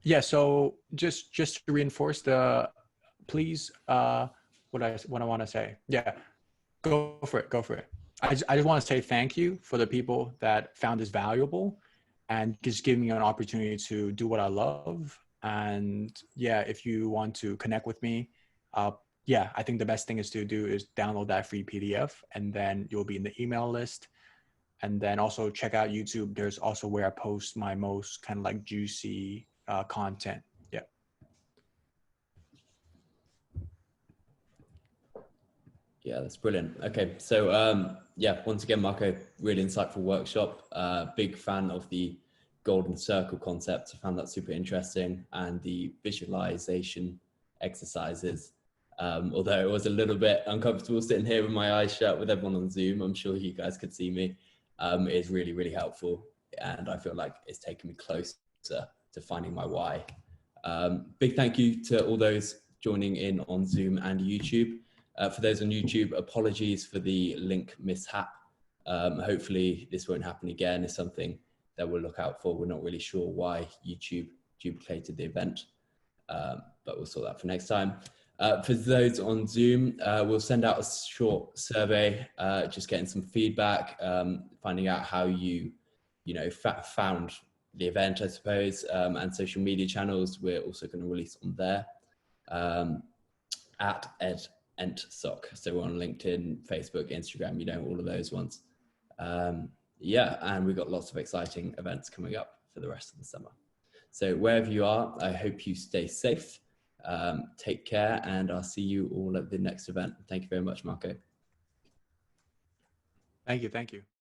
Yeah, so just to reinforce please, what I want to say. Yeah, go for it. I just want to say thank you for the people that found this valuable and just giving me an opportunity to do what I love. And yeah, if you want to connect with me, yeah, I think the best thing is to do is download that free PDF, and then you'll be in the email list. And then also check out YouTube. There's also where I post my most kind of like juicy content. Yeah. Yeah, that's brilliant. Okay, so yeah, once again, Marco, really insightful workshop. Big fan of the golden circle concept. I found that super interesting, and the visualization exercises. Although it was a little bit uncomfortable sitting here with my eyes shut with everyone on Zoom, I'm sure you guys could see me. Is really, really helpful, and I feel like it's taken me closer to finding my why. Big thank you to all those joining in on Zoom and YouTube. For those on YouTube, apologies for the link mishap. Hopefully this won't happen again. It's something that we'll look out for. We're not really sure why YouTube duplicated the event, but we'll sort that for next time. For those on Zoom, we'll send out a short survey, just getting some feedback, finding out how you found the event, I suppose, and social media channels. We're also going to release on there at EntSoc. So we're on LinkedIn, Facebook, Instagram, all of those ones. Yeah, and we've got lots of exciting events coming up for the rest of the summer. So wherever you are, I hope you stay safe. Take care, and I'll see you all at the next event. Thank you very much, Marco. Thank you.